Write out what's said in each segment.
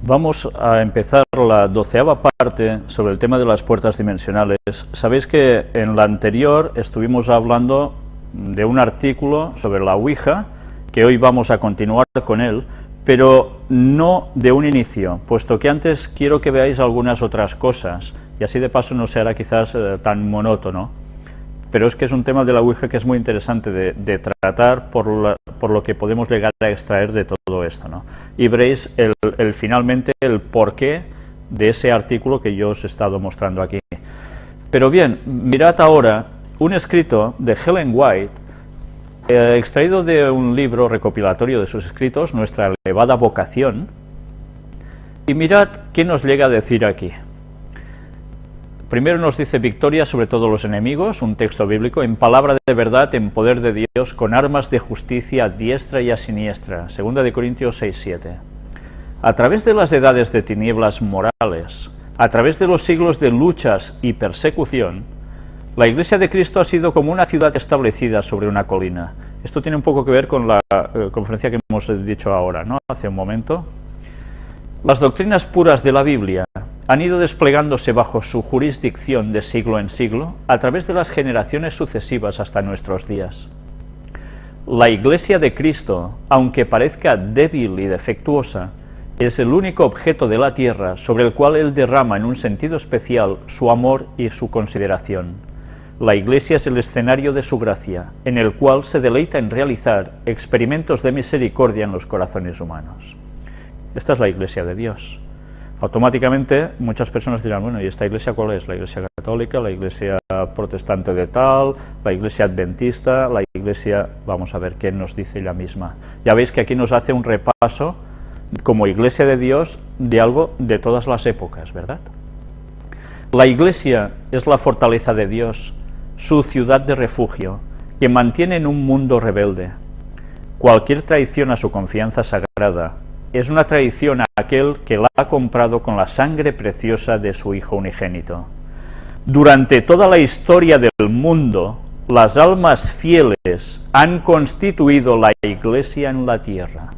Vamos a empezar la 12ª parte sobre el tema de las puertas dimensionales. Sabéis que en la anterior estuvimos hablando de un artículo sobre la Ouija, que hoy vamos a continuar con él, pero no de un inicio, puesto que antes quiero que veáis algunas otras cosas, y así de paso no será quizás tan monótono. Pero es que es un tema de la Ouija que es muy interesante de tratar por lo que podemos llegar a extraer de todo esto, ¿no? Y veréis finalmente el porqué de ese artículo que yo os he estado mostrando aquí. Pero bien, mirad ahora un escrito de Ellen White, extraído de un libro recopilatorio de sus escritos, Nuestra elevada vocación, y mirad qué nos llega a decir aquí. Primero nos dice: victoria sobre todos los enemigos, un texto bíblico, en palabra de verdad, en poder de Dios, con armas de justicia a diestra y a siniestra. 2 Corintios 6:7. A través de las edades de tinieblas morales, a través de los siglos de luchas y persecución, la Iglesia de Cristo ha sido como una ciudad establecida sobre una colina. Esto tiene un poco que ver con la conferencia que hemos dicho ahora, ¿no? Hace un momento. Las doctrinas puras de la Biblia han ido desplegándose bajo su jurisdicción de siglo en siglo, a través de las generaciones sucesivas hasta nuestros días. La Iglesia de Cristo, aunque parezca débil y defectuosa, es el único objeto de la tierra sobre el cual Él derrama en un sentido especial su amor y su consideración. La Iglesia es el escenario de su gracia, en el cual se deleita en realizar experimentos de misericordia en los corazones humanos. Esta es la Iglesia de Dios. Automáticamente muchas personas dirán: bueno, ¿y esta iglesia cuál es? ¿La iglesia católica, la iglesia protestante de tal, la iglesia adventista, la iglesia...? Vamos a ver qué nos dice ella misma. Ya veis que aquí nos hace un repaso como Iglesia de Dios de algo de todas las épocas, ¿verdad? La Iglesia es la fortaleza de Dios, su ciudad de refugio, que mantiene en un mundo rebelde. Cualquier traición a su confianza sagrada es una traición a aquel que la ha comprado con la sangre preciosa de su Hijo unigénito. Durante toda la historia del mundo, las almas fieles han constituido la Iglesia en la tierra.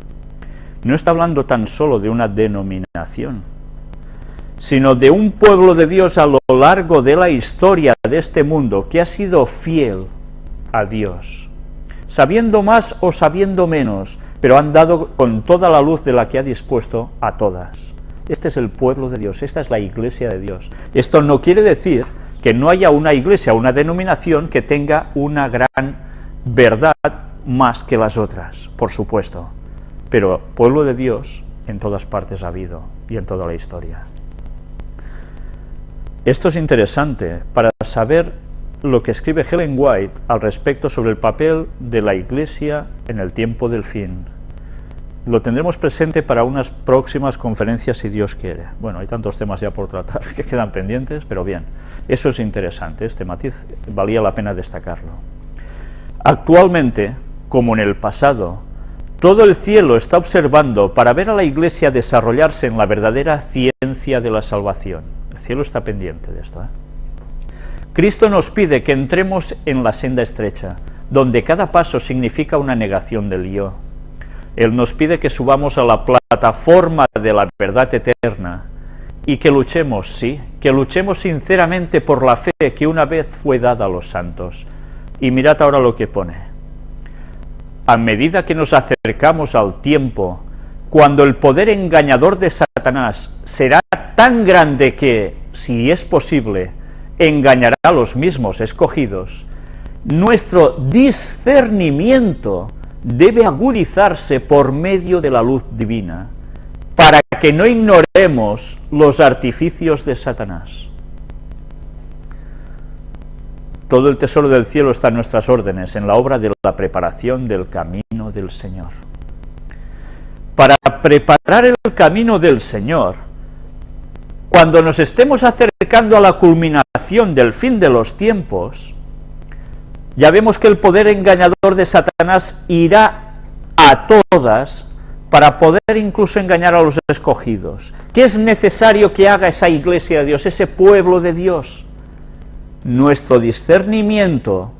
No está hablando tan solo de una denominación, sino de un pueblo de Dios a lo largo de la historia de este mundo que ha sido fiel a Dios, sabiendo más o sabiendo menos, pero han dado con toda la luz de la que ha dispuesto a todas. Este es el pueblo de Dios, esta es la Iglesia de Dios. Esto no quiere decir que no haya una iglesia, una denominación que tenga una gran verdad más que las otras, por supuesto. Pero pueblo de Dios en todas partes ha habido y en toda la historia. Esto es interesante para saber lo que escribe Ellen White al respecto sobre el papel de la Iglesia en el tiempo del fin. Lo tendremos presente para unas próximas conferencias, si Dios quiere. Bueno, hay tantos temas ya por tratar que quedan pendientes, pero bien, eso es interesante, este matiz valía la pena destacarlo. Actualmente, como en el pasado, todo el cielo está observando para ver a la Iglesia desarrollarse en la verdadera ciencia de la salvación. El cielo está pendiente de esto, ¿eh? Cristo nos pide que entremos en la senda estrecha, donde cada paso significa una negación del yo. Él nos pide que subamos a la plataforma de la verdad eterna y que luchemos, sí, que luchemos sinceramente por la fe que una vez fue dada a los santos. Y mirad ahora lo que pone. A medida que nos acercamos al tiempo, cuando el poder engañador de Satanás será tan grande que, si es posible, engañará a los mismos escogidos, nuestro discernimiento debe agudizarse por medio de la luz divina, para que no ignoremos los artificios de Satanás. Todo el tesoro del cielo está en nuestras órdenes, en la obra de la preparación del camino del Señor. Para preparar el camino del Señor, cuando nos estemos acercando a la culminación del fin de los tiempos, ya vemos que el poder engañador de Satanás irá a todas para poder incluso engañar a los escogidos. ¿Qué es necesario que haga esa Iglesia de Dios, ese pueblo de Dios? Nuestro discernimiento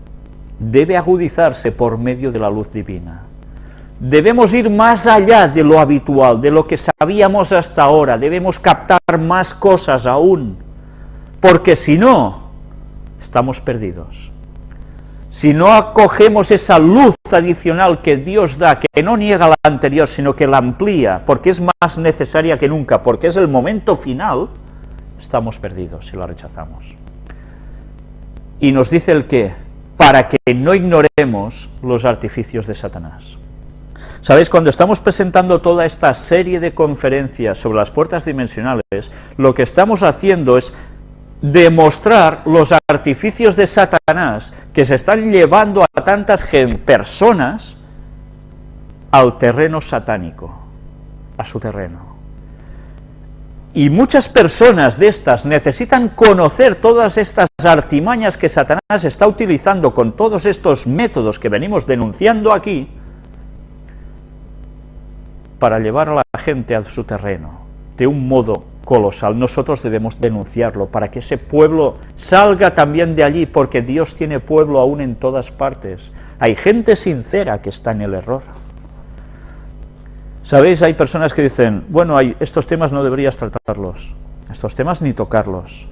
debe agudizarse por medio de la luz divina. Debemos ir más allá de lo habitual, de lo que sabíamos hasta ahora, debemos captar más cosas aún, porque si no, estamos perdidos. Si no acogemos esa luz adicional que Dios da, que no niega la anterior, sino que la amplía, porque es más necesaria que nunca, porque es el momento final, estamos perdidos si la rechazamos. Y nos dice el qué, para que no ignoremos los artificios de Satanás. ¿Sabéis? Cuando estamos presentando toda esta serie de conferencias sobre las puertas dimensionales, lo que estamos haciendo es demostrar los artificios de Satanás que se están llevando a tantas personas al terreno satánico, a su terreno. Y muchas personas de estas necesitan conocer todas estas artimañas que Satanás está utilizando con todos estos métodos que venimos denunciando aquí, para llevar a la gente a su terreno, de un modo colosal. Nosotros debemos denunciarlo, para que ese pueblo salga también de allí, porque Dios tiene pueblo aún en todas partes. Hay gente sincera que está en el error. ¿Sabéis? Hay personas que dicen, bueno, estos temas no deberías tratarlos, estos temas ni tocarlos,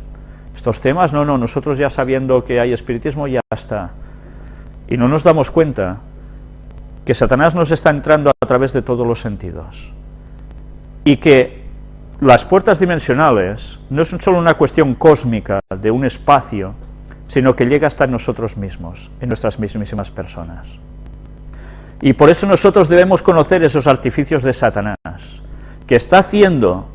estos temas, no, nosotros ya sabiendo que hay espiritismo ya está. Y no nos damos cuenta que Satanás nos está entrando a través de todos los sentidos, y que las puertas dimensionales no son solo una cuestión cósmica de un espacio, sino que llega hasta nosotros mismos, en nuestras mismísimas personas. Y por eso nosotros debemos conocer esos artificios de Satanás, que está haciendo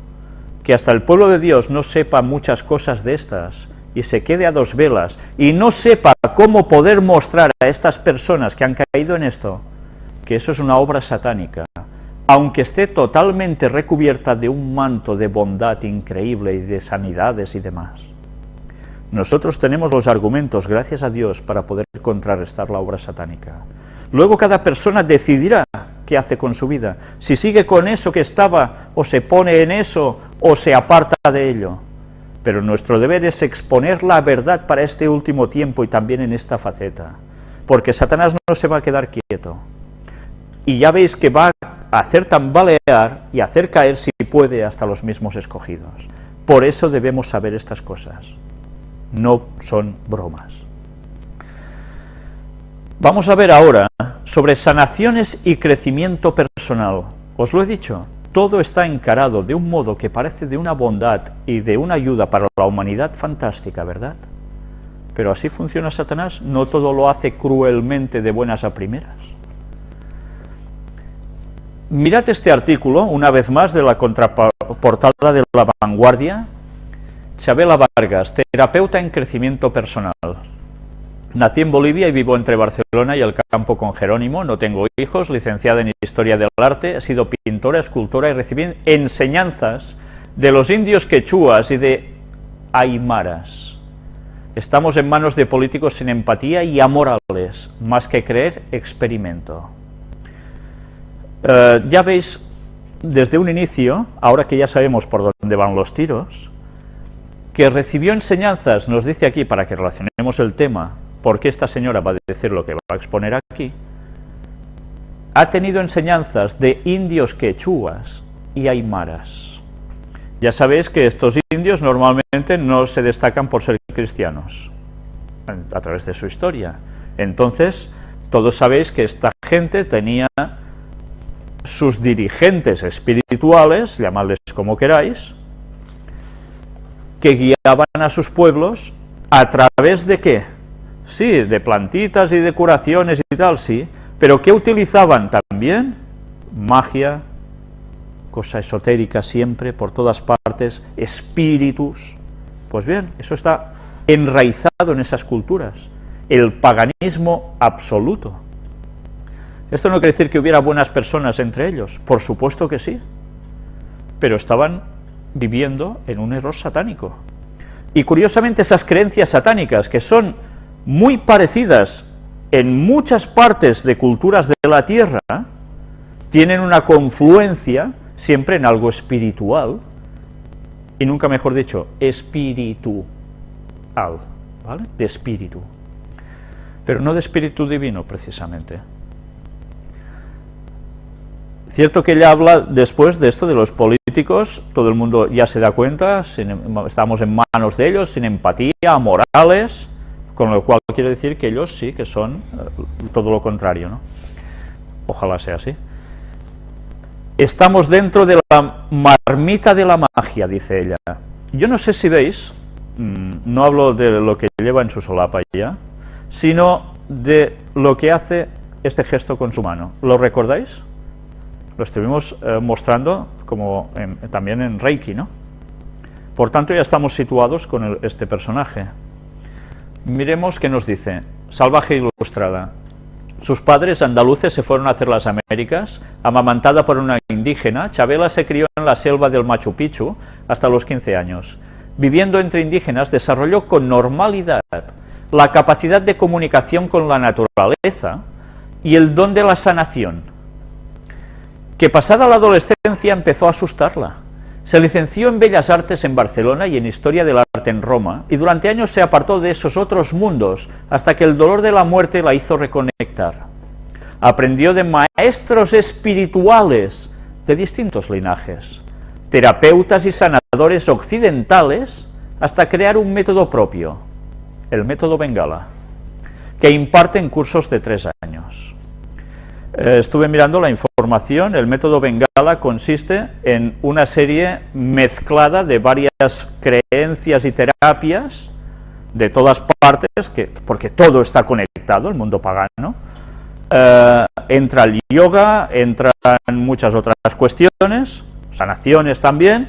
que hasta el pueblo de Dios no sepa muchas cosas de estas, y se quede a dos velas, y no sepa cómo poder mostrar a estas personas que han caído en esto, que eso es una obra satánica, aunque esté totalmente recubierta de un manto de bondad increíble y de sanidades y demás. Nosotros tenemos los argumentos, gracias a Dios, para poder contrarrestar la obra satánica. Luego cada persona decidirá qué hace con su vida, si sigue con eso que estaba, o se pone en eso, o se aparta de ello. Pero nuestro deber es exponer la verdad para este último tiempo y también en esta faceta, porque Satanás no se va a quedar quieto. Y ya veis que va a hacer tambalear y hacer caer, si puede, hasta los mismos escogidos. Por eso debemos saber estas cosas. No son bromas. Vamos a ver ahora sobre sanaciones y crecimiento personal. Os lo he dicho, todo está encarado de un modo que parece de una bondad y de una ayuda para la humanidad fantástica, ¿verdad? Pero así funciona Satanás, no todo lo hace cruelmente de buenas a primeras. Mirad este artículo, una vez más, de la contraportada de La Vanguardia. Chabela Vargas, terapeuta en crecimiento personal. Nací en Bolivia y vivo entre Barcelona y el campo con Jerónimo, no tengo hijos, licenciada en Historia del Arte, he sido pintora, escultora y recibí enseñanzas de los indios quechuas y de aymaras. Estamos en manos de políticos sin empatía y amorales, más que creer, experimento. Ya veis, desde un inicio, ahora que ya sabemos por dónde van los tiros, que recibió enseñanzas, nos dice aquí, para que relacionemos el tema, porque esta señora va a decir lo que va a exponer aquí, ha tenido enseñanzas de indios quechuas y aymaras. Ya sabéis que estos indios normalmente no se destacan por ser cristianos, a través de su historia. Entonces, todos sabéis que esta gente tenía sus dirigentes espirituales, llamadles como queráis, que guiaban a sus pueblos a través de ¿qué? Sí, de plantitas y de curaciones y tal, sí, pero ¿qué utilizaban también? Magia, cosa esotérica siempre, por todas partes, espíritus. Pues bien, eso está enraizado en esas culturas, el paganismo absoluto. Esto no quiere decir que hubiera buenas personas entre ellos, por supuesto que sí, pero estaban viviendo en un error satánico. Y curiosamente esas creencias satánicas, que son muy parecidas en muchas partes de culturas de la Tierra, tienen una confluencia siempre en algo espiritual, y nunca mejor dicho, espiritual, ¿vale? De espíritu, pero no de espíritu divino precisamente. Cierto que ella habla después de esto de los políticos, todo el mundo ya se da cuenta, estamos en manos de ellos, sin empatía, amorales, con lo cual quiere decir que ellos sí que son todo lo contrario, ¿no? Ojalá sea así. Estamos dentro de la marmita de la magia, dice ella. Yo no sé si veis, no hablo de lo que lleva en su solapa ya, sino de lo que hace este gesto con su mano. ¿Lo recordáis? Lo estuvimos mostrando como también en Reiki, ¿no? Por tanto, ya estamos situados con este personaje. Miremos qué nos dice. Salvaje Ilustrada. Sus padres andaluces se fueron a hacer las Américas. Amamantada por una indígena, Chabela se crió en la selva del Machu Picchu hasta los 15 años. Viviendo entre indígenas, desarrolló con normalidad la capacidad de comunicación con la naturaleza y el don de la sanación, que pasada la adolescencia empezó a asustarla. Se licenció en Bellas Artes en Barcelona y en Historia del Arte en Roma, y durante años se apartó de esos otros mundos, hasta que el dolor de la muerte la hizo reconectar. Aprendió de maestros espirituales de distintos linajes, terapeutas y sanadores occidentales, hasta crear un método propio, el método Bengala, que imparte en cursos de 3 años. Estuve mirando la información. El método Bengala consiste en una serie mezclada de varias creencias y terapias de todas partes, porque todo está conectado, el mundo pagano. Entra el yoga, entran muchas otras cuestiones, sanaciones también,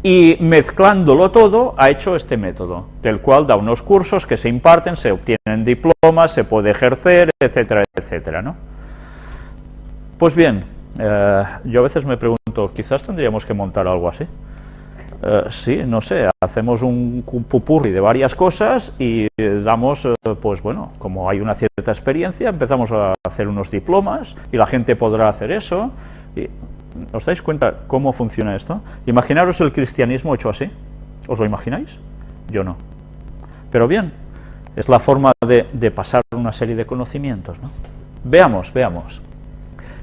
y mezclándolo todo ha hecho este método, del cual da unos cursos que se imparten, se obtienen diplomas, se puede ejercer, etcétera, etcétera, ¿no? Pues bien, yo a veces me pregunto, quizás tendríamos que montar algo así. Sí, no sé, hacemos un pupurri de varias cosas y damos, pues bueno, como hay una cierta experiencia, empezamos a hacer unos diplomas y la gente podrá hacer eso. Y, ¿os dais cuenta cómo funciona esto? Imaginaros el cristianismo hecho así. ¿Os lo imagináis? Yo no. Pero bien, es la forma de pasar una serie de conocimientos, ¿no? Veamos.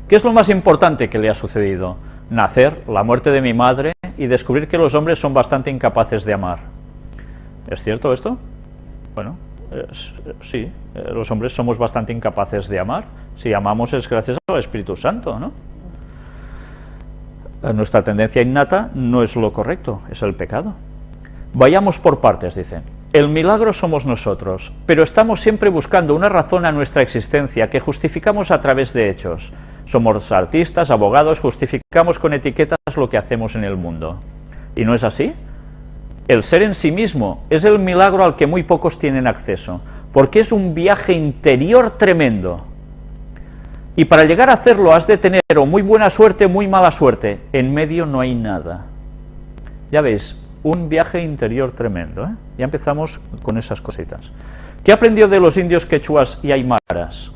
¿Qué es lo más importante que le ha sucedido? Nacer, la muerte de mi madre y descubrir que los hombres son bastante incapaces de amar. ¿Es cierto esto? Bueno, sí, los hombres somos bastante incapaces de amar. Si amamos es gracias al Espíritu Santo, ¿no? Nuestra tendencia innata no es lo correcto, es el pecado. Vayamos por partes, dicen. El milagro somos nosotros, pero estamos siempre buscando una razón a nuestra existencia que justificamos a través de hechos. Somos artistas, abogados, justificamos con etiquetas lo que hacemos en el mundo. ¿Y no es así? El ser en sí mismo es el milagro al que muy pocos tienen acceso, porque es un viaje interior tremendo. Y para llegar a hacerlo has de tener o muy buena suerte o muy mala suerte. En medio no hay nada. Ya veis, un viaje interior tremendo, ¿eh? Ya empezamos con esas cositas. ¿Qué aprendió de los indios quechuas y aymaras?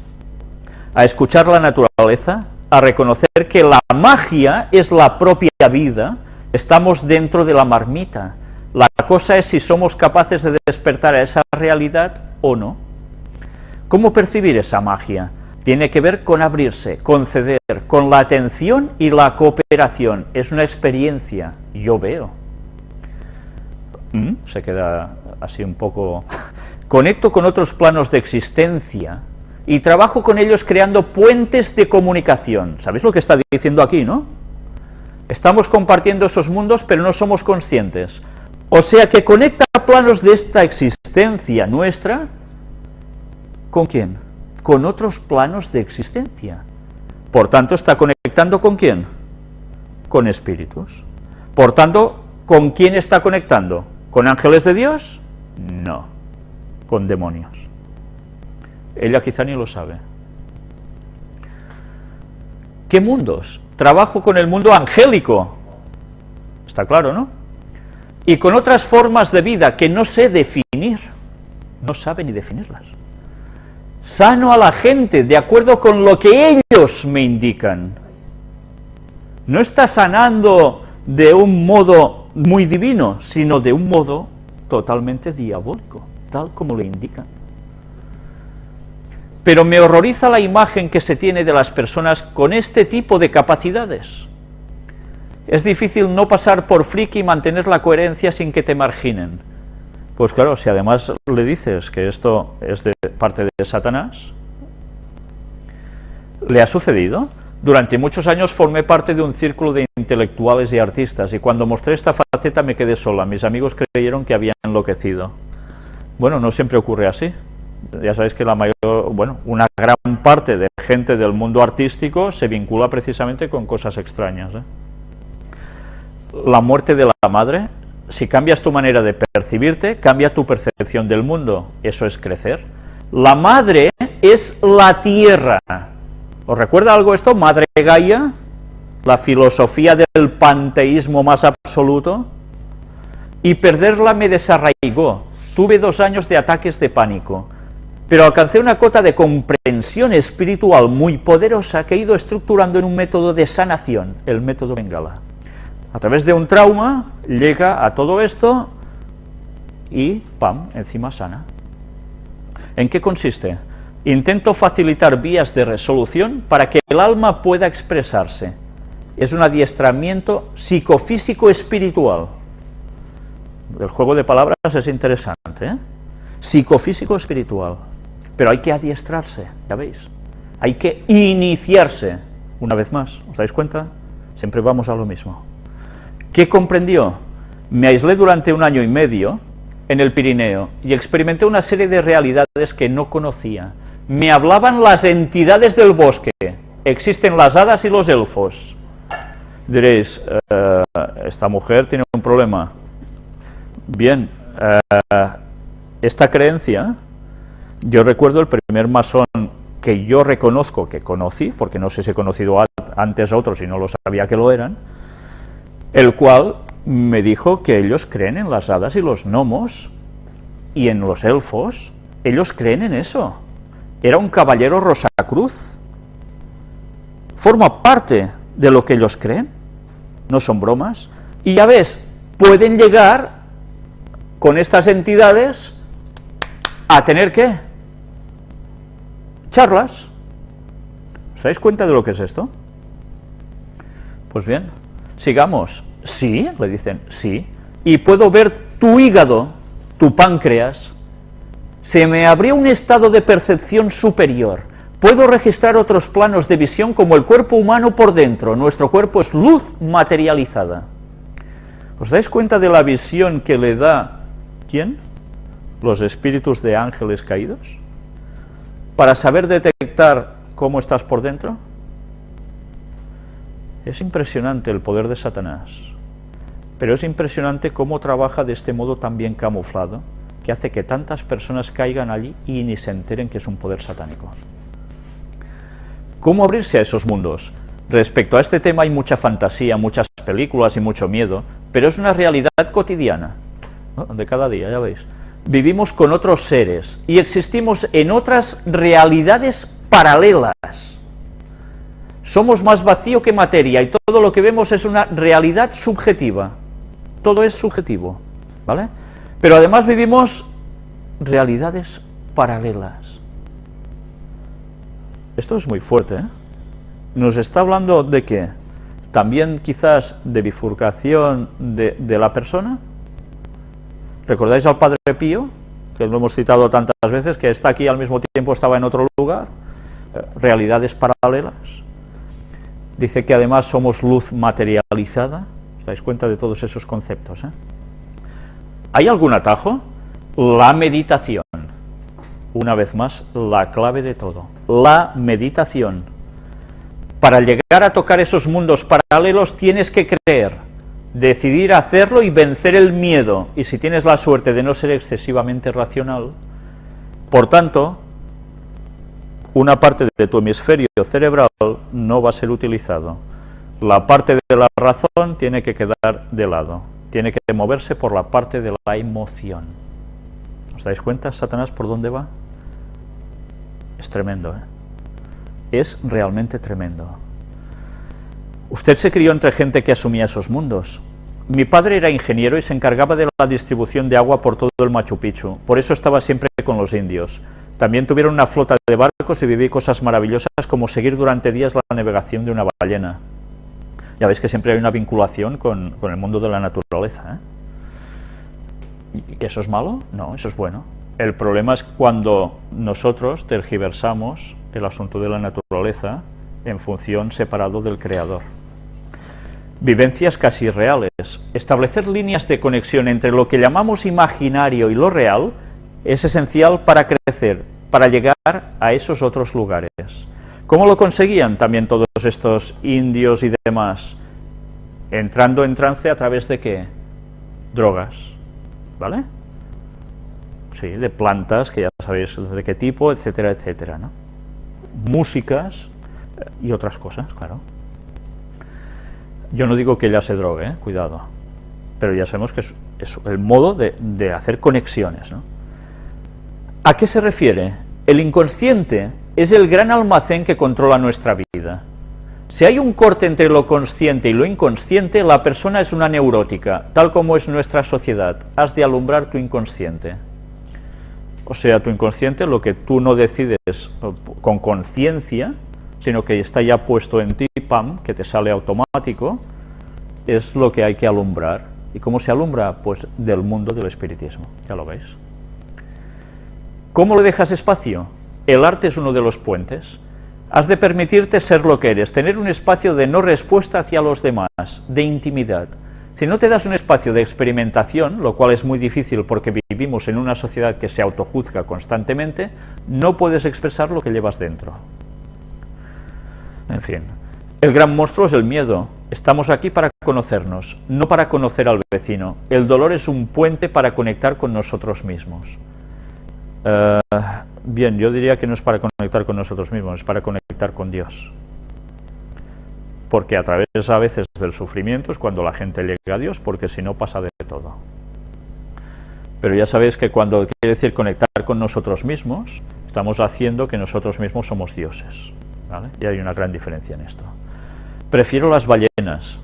A escuchar la naturaleza, a reconocer que la magia es la propia vida, estamos dentro de la marmita. La cosa es si somos capaces de despertar a esa realidad o no. ¿Cómo percibir esa magia? Tiene que ver con abrirse, con ceder, con la atención y la cooperación. Es una experiencia, yo veo. Se queda así un poco... Conecto con otros planos de existencia y trabajo con ellos creando puentes de comunicación. ¿Sabéis lo que está diciendo aquí, no? Estamos compartiendo esos mundos, pero no somos conscientes. O sea que conecta planos de esta existencia nuestra, ¿con quién? Con otros planos de existencia. Por tanto, ¿está conectando con quién? Con espíritus. Por tanto, ¿con quién está conectando? ¿Con ángeles de Dios? No, con demonios. Ella quizá ni lo sabe. ¿Qué mundos? Trabajo con el mundo angélico. Está claro, ¿no? Y con otras formas de vida que no sé definir. No sabe ni definirlas. Sano a la gente de acuerdo con lo que ellos me indican. No está sanando de un modo muy divino, sino de un modo totalmente diabólico, tal como le indican. pero me horroriza la imagen que se tiene de las personas con este tipo de capacidades. Es difícil no pasar por friki y mantener la coherencia sin que te marginen. Pues claro, si además le dices que esto es de parte de Satanás, ¿le ha sucedido? Durante muchos años formé parte de un círculo de intelectuales y artistas, y cuando mostré esta faceta me quedé sola. Mis amigos creyeron que había enloquecido. Bueno, no siempre ocurre así. Ya sabéis que una gran parte de gente del mundo artístico se vincula precisamente con cosas extrañas, ¿eh? La muerte de la madre, si cambias tu manera de percibirte, cambia tu percepción del mundo. Eso es crecer. La madre es la tierra. ¿Os recuerda algo esto? Madre Gaia, la filosofía del panteísmo más absoluto. Y perderla me desarraigó. Tuve 2 años de ataques de pánico, pero alcancé una cota de comprensión espiritual muy poderosa que he ido estructurando en un método de sanación, el método Bengala. A través de un trauma llega a todo esto y ¡pam!, encima sana. ¿En qué consiste? Intento facilitar vías de resolución para que el alma pueda expresarse. Es un adiestramiento psicofísico espiritual. El juego de palabras es interesante, ¿eh? Psicofísico espiritual. Pero hay que adiestrarse, ya veis. Hay que iniciarse. Una vez más, ¿os dais cuenta? Siempre vamos a lo mismo. ¿Qué comprendió? Me aislé durante 1 año y medio en el Pirineo y experimenté una serie de realidades que no conocía. Me hablaban las entidades del bosque. Existen las hadas y los elfos. Diréis, esta mujer tiene un problema. Bien, esta creencia, yo recuerdo el primer masón que yo reconozco que conocí, porque no sé si he conocido antes a otros y no lo sabía que lo eran, el cual me dijo que ellos creen en las hadas y los gnomos y en los elfos. Ellos creen en eso. Era un caballero Rosacruz. Forma parte de lo que ellos creen. No son bromas. Y ya ves, pueden llegar con estas entidades a tener ¿qué? Charlas. ¿Os dais cuenta de lo que es esto? Pues bien, sigamos. Sí, le dicen, sí. Y puedo ver tu hígado, tu páncreas. Se me abrió un estado de percepción superior. Puedo registrar otros planos de visión como el cuerpo humano por dentro. Nuestro cuerpo es luz materializada. ¿Os dais cuenta de la visión que le da ¿quién? Los espíritus de ángeles caídos. Para saber detectar cómo estás por dentro. Es impresionante el poder de Satanás. Pero es impresionante cómo trabaja de este modo tan bien camuflado, que hace que tantas personas caigan allí y ni se enteren que es un poder satánico. ¿Cómo abrirse a esos mundos? Respecto a este tema hay mucha fantasía, muchas películas y mucho miedo, pero es una realidad cotidiana, ¿no? De cada día, ya veis. Vivimos con otros seres y existimos en otras realidades paralelas. Somos más vacío que materia y todo lo que vemos es una realidad subjetiva. Todo es subjetivo, ¿vale? Pero además vivimos realidades paralelas. Esto es muy fuerte, ¿eh? Nos está hablando de qué, también quizás de bifurcación de la persona. ¿Recordáis al Padre Pío, que lo hemos citado tantas veces, que está aquí al mismo tiempo estaba en otro lugar? Realidades paralelas. Dice que además somos luz materializada. ¿Os dais cuenta de todos esos conceptos, eh? ¿Hay algún atajo? La meditación. Una vez más, la clave de todo. La meditación. Para llegar a tocar esos mundos paralelos tienes que creer, decidir hacerlo y vencer el miedo. Y si tienes la suerte de no ser excesivamente racional, por tanto, una parte de tu hemisferio cerebral no va a ser utilizado. La parte de la razón tiene que quedar de lado. Tiene que moverse por la parte de la emoción. ¿Os dais cuenta, Satanás, por dónde va? Es tremendo, ¿eh? Es realmente tremendo. Usted se crió entre gente que asumía esos mundos. Mi padre era ingeniero y se encargaba de la distribución de agua por todo el Machu Picchu. Por eso estaba siempre con los indios. También tuvieron una flota de barcos y viví cosas maravillosas como seguir durante días la navegación de una ballena. Ya veis que siempre hay una vinculación con el mundo de la naturaleza, ¿eh? ¿Y eso es malo? No, eso es bueno. El problema es cuando nosotros tergiversamos el asunto de la naturaleza en función separado del creador. Vivencias casi reales. Establecer líneas de conexión entre lo que llamamos imaginario y lo real es esencial para crecer, para llegar a esos otros lugares. ¿Cómo lo conseguían también todos estos indios y demás? Entrando en trance a través de ¿qué? Drogas, ¿vale? Sí, de plantas, que ya sabéis de qué tipo, etcétera, etcétera, ¿no? Músicas y otras cosas, claro. Yo no digo que ella se drogue, cuidado, pero ya sabemos que es el modo de hacer conexiones, ¿no? ¿A qué se refiere? El inconsciente es el gran almacén que controla nuestra vida. Si hay un corte entre lo consciente y lo inconsciente, la persona es una neurótica, tal como es nuestra sociedad. Has de alumbrar tu inconsciente. O sea, tu inconsciente, lo que tú no decides con conciencia, sino que está ya puesto en ti, pam, que te sale automático, es lo que hay que alumbrar. ¿Y cómo se alumbra? Pues del mundo del espiritismo, ya lo veis. ¿Cómo le dejas espacio? El arte es uno de los puentes. Has de permitirte ser lo que eres, tener un espacio de no respuesta hacia los demás, de intimidad. Si no te das un espacio de experimentación, lo cual es muy difícil porque vivimos en una sociedad que se autojuzga constantemente, no puedes expresar lo que llevas dentro. En fin, el gran monstruo es el miedo. Estamos aquí para conocernos, no para conocer al vecino. El dolor es un puente para conectar con nosotros mismos. Bien, yo diría que no es para conectar con nosotros mismos, es para conectar con Dios. Porque a través a veces del sufrimiento es cuando la gente llega a Dios, porque si no pasa de todo. Pero ya sabéis que cuando quiere decir conectar con nosotros mismos, estamos haciendo que nosotros mismos somos dioses, ¿vale? Y hay una gran diferencia en esto. Prefiero las ballenas.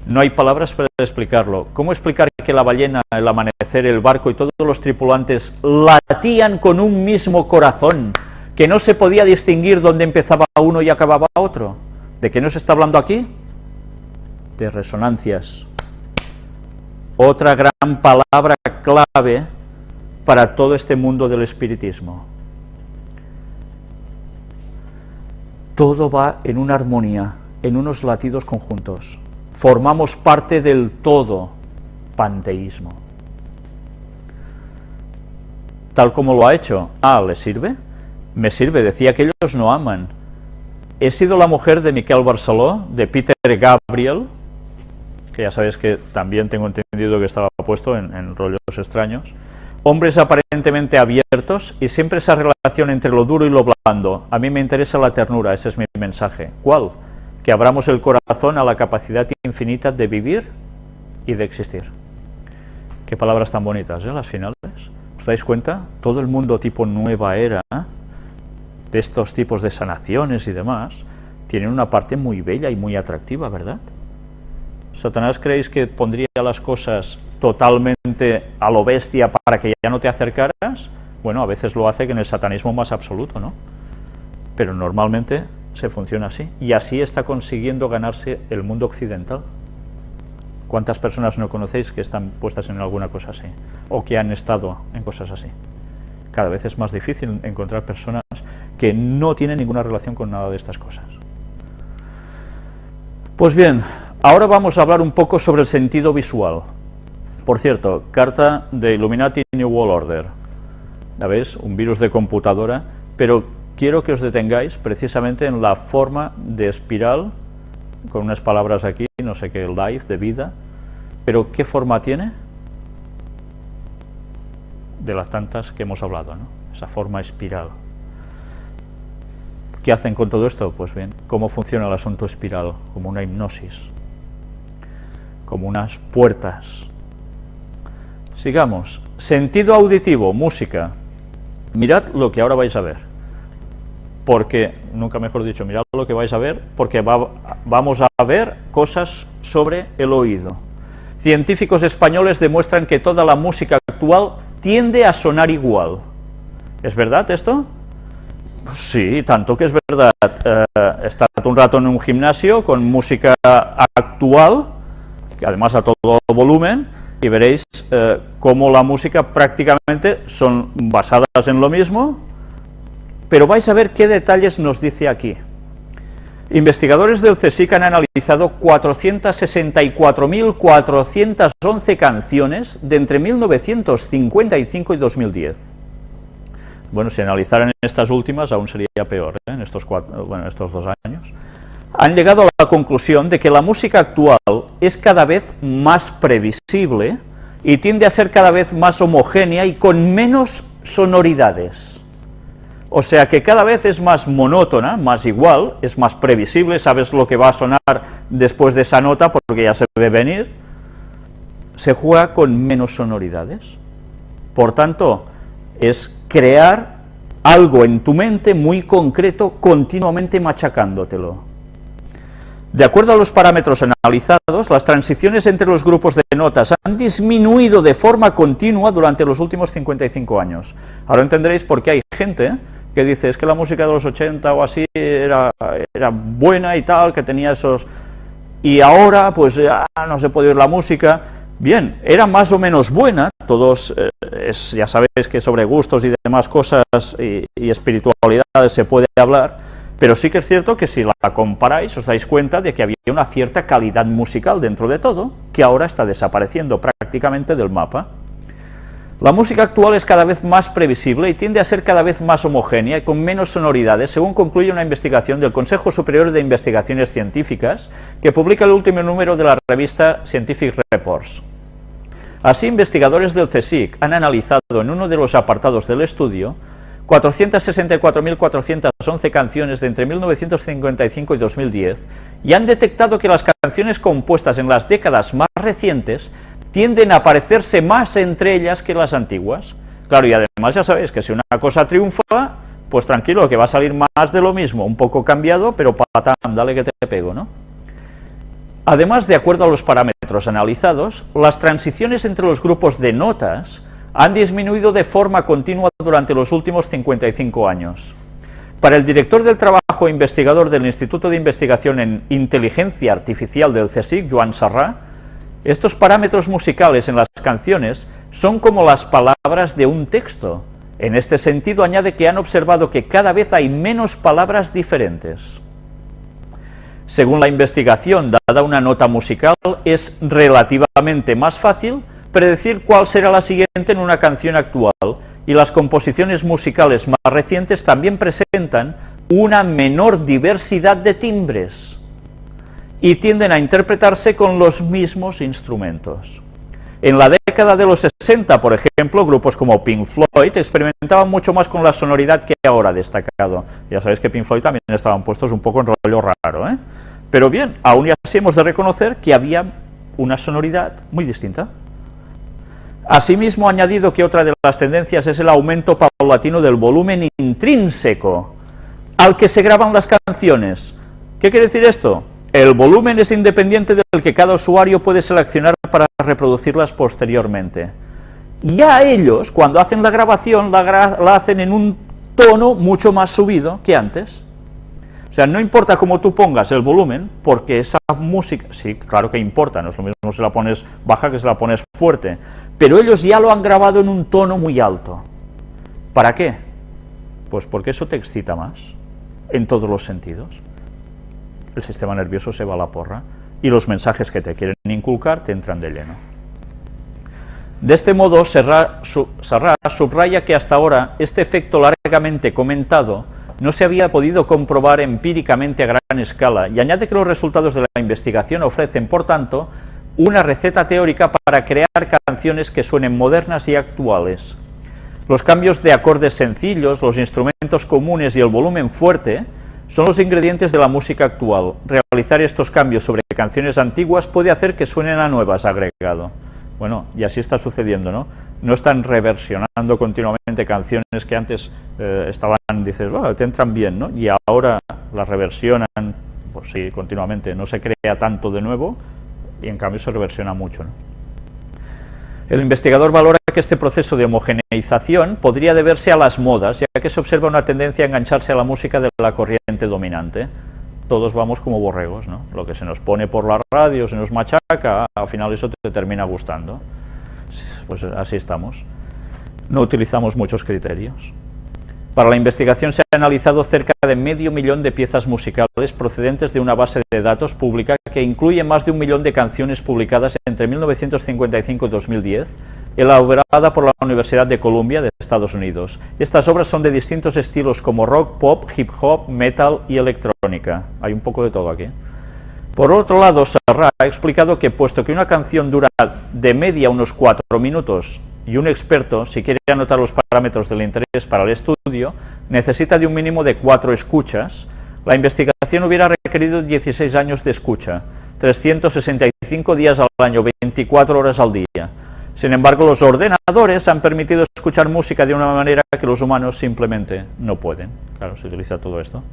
No hay palabras para explicarlo. ¿Cómo explicar que la ballena, el amanecer, el barco y todos los tripulantes latían con un mismo corazón, que no se podía distinguir dónde empezaba uno y acababa otro? ¿De qué nos está hablando aquí? De resonancias. Otra gran palabra clave para todo este mundo del espiritismo. Todo va en una armonía, en unos latidos conjuntos. Formamos parte del todo, panteísmo. Tal como lo ha hecho. ¿Le sirve? Me sirve, decía que ellos no aman. He sido la mujer de Miquel Barceló, de Peter Gabriel, que ya sabéis que también tengo entendido que estaba puesto en rollos extraños. Hombres aparentemente abiertos y siempre esa relación entre lo duro y lo blando. A mí me interesa la ternura, ese es mi mensaje. ¿Cuál? Que abramos el corazón a la capacidad infinita de vivir y de existir. Qué palabras tan bonitas, las finales. ¿Os dais cuenta? Todo el mundo tipo nueva era, de estos tipos de sanaciones y demás, tienen una parte muy bella y muy atractiva, ¿verdad? ¿Satanás creéis que pondría las cosas totalmente a lo bestia para que ya no te acercaras? Bueno, a veces lo hace en el satanismo más absoluto, ¿no? Pero normalmente se funciona así, y así está consiguiendo ganarse el mundo occidental. ¿Cuántas personas no conocéis que están puestas en alguna cosa así? O que han estado en cosas así. Cada vez es más difícil encontrar personas que no tienen ninguna relación con nada de estas cosas. Pues bien, ahora vamos a hablar un poco sobre el sentido visual. Por cierto, carta de Illuminati New World Order. ¿La veis? Un virus de computadora, pero quiero que os detengáis precisamente en la forma de espiral, con unas palabras aquí, no sé qué, life, de vida, pero ¿qué forma tiene? De las tantas que hemos hablado, ¿no? Esa forma espiral. ¿Qué hacen con todo esto? Pues bien, ¿cómo funciona el asunto espiral? Como una hipnosis, como unas puertas. Sigamos. Sentido auditivo, música. Mirad lo que ahora vais a ver. Porque, nunca mejor dicho, mirad lo que vais a ver, porque vamos a ver cosas sobre el oído. Científicos españoles demuestran que toda la música actual tiende a sonar igual. ¿Es verdad esto? Sí, tanto que es verdad. Estad un rato en un gimnasio con música actual, que además a todo volumen, y veréis cómo la música prácticamente son basadas en lo mismo, pero vais a ver qué detalles nos dice aquí. Investigadores del CSIC han analizado 464.411 canciones de entre 1955 y 2010. Bueno, si analizaran estas últimas aún sería peor, en estos 2 años. Han llegado a la conclusión de que la música actual es cada vez más previsible y tiende a ser cada vez más homogénea y con menos sonoridades. O sea que cada vez es más monótona, más igual, es más previsible, sabes lo que va a sonar después de esa nota porque ya se ve venir. Se juega con menos sonoridades. Por tanto, es crear algo en tu mente muy concreto, continuamente machacándotelo. De acuerdo a los parámetros analizados, las transiciones entre los grupos de notas han disminuido de forma continua durante los últimos 55 años. Ahora entenderéis por qué hay gente que dice, es que la música de los 80 o así era buena y tal, que tenía esos... y ahora pues ya no se puede oír la música. Bien, era más o menos buena, todos, ya sabéis que sobre gustos y demás cosas y espiritualidades se puede hablar, pero sí que es cierto que si la comparáis os dais cuenta de que había una cierta calidad musical dentro de todo, que ahora está desapareciendo prácticamente del mapa. La música actual es cada vez más previsible y tiende a ser cada vez más homogénea y con menos sonoridades, según concluye una investigación del Consejo Superior de Investigaciones Científicas, que publica el último número de la revista Scientific Reports. Así, investigadores del CSIC han analizado en uno de los apartados del estudio 464.411 canciones de entre 1955 y 2010 y han detectado que las canciones compuestas en las décadas más recientes tienden a parecerse más entre ellas que las antiguas. Claro, y además ya sabéis que si una cosa triunfa, pues tranquilo, que va a salir más de lo mismo, un poco cambiado, pero patam, dale que te pego, ¿no? Además, de acuerdo a los parámetros analizados, las transiciones entre los grupos de notas han disminuido de forma continua durante los últimos 55 años. Para el director del trabajo e investigador del Instituto de Investigación en Inteligencia Artificial del CSIC, Joan Sarrà, estos parámetros musicales en las canciones son como las palabras de un texto. En este sentido, añade que han observado que cada vez hay menos palabras diferentes. Según la investigación, dada una nota musical, es relativamente más fácil predecir cuál será la siguiente en una canción actual, y las composiciones musicales más recientes también presentan una menor diversidad de timbres y tienden a interpretarse con los mismos instrumentos. En la década de los 60, por ejemplo, grupos como Pink Floyd experimentaban mucho más con la sonoridad que ahora destacado. Ya sabéis que Pink Floyd también estaban puestos un poco en rollo raro, ¿eh? Pero bien, aún así hemos de reconocer que había una sonoridad muy distinta. Asimismo, ha añadido que otra de las tendencias es el aumento paulatino del volumen intrínseco al que se graban las canciones. ¿Qué quiere decir esto? El volumen es independiente del que cada usuario puede seleccionar para reproducirlas posteriormente. Y a ellos, cuando hacen la grabación, la hacen en un tono mucho más subido que antes. O sea, no importa cómo tú pongas el volumen, porque esa música, sí, claro que importa, no es lo mismo si la pones baja que si la pones fuerte, pero ellos ya lo han grabado en un tono muy alto. ¿Para qué? Pues porque eso te excita más, en todos los sentidos. El sistema nervioso se va a la porra, y los mensajes que te quieren inculcar te entran de lleno. De este modo, Sarrà subraya que hasta ahora este efecto largamente comentado no se había podido comprobar empíricamente a gran escala, y añade que los resultados de la investigación ofrecen, por tanto, una receta teórica para crear canciones que suenen modernas y actuales. Los cambios de acordes sencillos, los instrumentos comunes y el volumen fuerte son los ingredientes de la música actual. Realizar estos cambios sobre canciones antiguas puede hacer que suenen a nuevas, ha agregado. Bueno, y así está sucediendo, ¿no? No están reversionando continuamente canciones que antes estaban, dices, oh, te entran bien, ¿no? Y ahora las reversionan, pues sí, continuamente, no se crea tanto de nuevo, y en cambio se reversiona mucho, ¿no? El investigador valora que este proceso de homogeneización podría deberse a las modas, ya que se observa una tendencia a engancharse a la música de la corriente dominante. Todos vamos como borregos, ¿no? Lo que se nos pone por la radio, se nos machaca, al final eso te termina gustando. Pues así estamos. No utilizamos muchos criterios. Para la investigación se ha analizado cerca de 500.000 de piezas musicales procedentes de una base de datos pública que incluye más de 1 millón de canciones publicadas entre 1955 y 2010, elaborada por la Universidad de Columbia de Estados Unidos. Estas obras son de distintos estilos como rock, pop, hip hop, metal y electrónica. Hay un poco de todo aquí. Por otro lado, Serra ha explicado que, puesto que una canción dura de media unos 4 minutos, y un experto, si quiere anotar los parámetros del interés para el estudio, necesita de un mínimo de 4 escuchas, la investigación hubiera requerido 16 años de escucha, 365 días al año, 24 horas al día. Sin embargo, los ordenadores han permitido escuchar música de una manera que los humanos simplemente no pueden. Claro, se utiliza todo esto.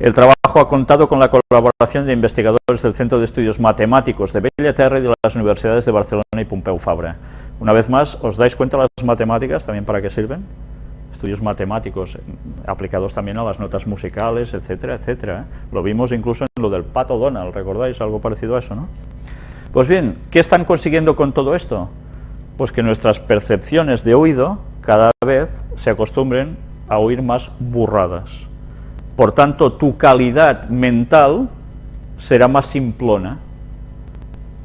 El trabajo ha contado con la colaboración de investigadores del Centro de Estudios Matemáticos de Bellaterra y de las universidades de Barcelona y Pompeu Fabra. Una vez más, ¿os dais cuenta las matemáticas también para qué sirven? Estudios matemáticos aplicados también a las notas musicales, etcétera, etcétera. Lo vimos incluso en lo del Pato Donald, ¿recordáis? Algo parecido a eso, ¿no? Pues bien, ¿qué están consiguiendo con todo esto? Pues que nuestras percepciones de oído cada vez se acostumbren a oír más burradas. Por tanto, tu calidad mental será más simplona.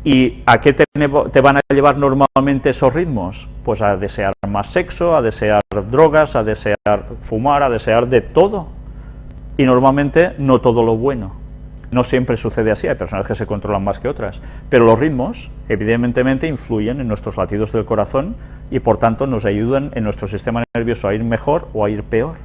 ¿Y a qué te van a llevar normalmente esos ritmos? Pues a desear más sexo, a desear drogas, a desear fumar, a desear de todo. Y normalmente no todo lo bueno. No siempre sucede así, hay personas que se controlan más que otras. Pero los ritmos, evidentemente, influyen en nuestros latidos del corazón y por tanto nos ayudan en nuestro sistema nervioso a ir mejor o a ir peor.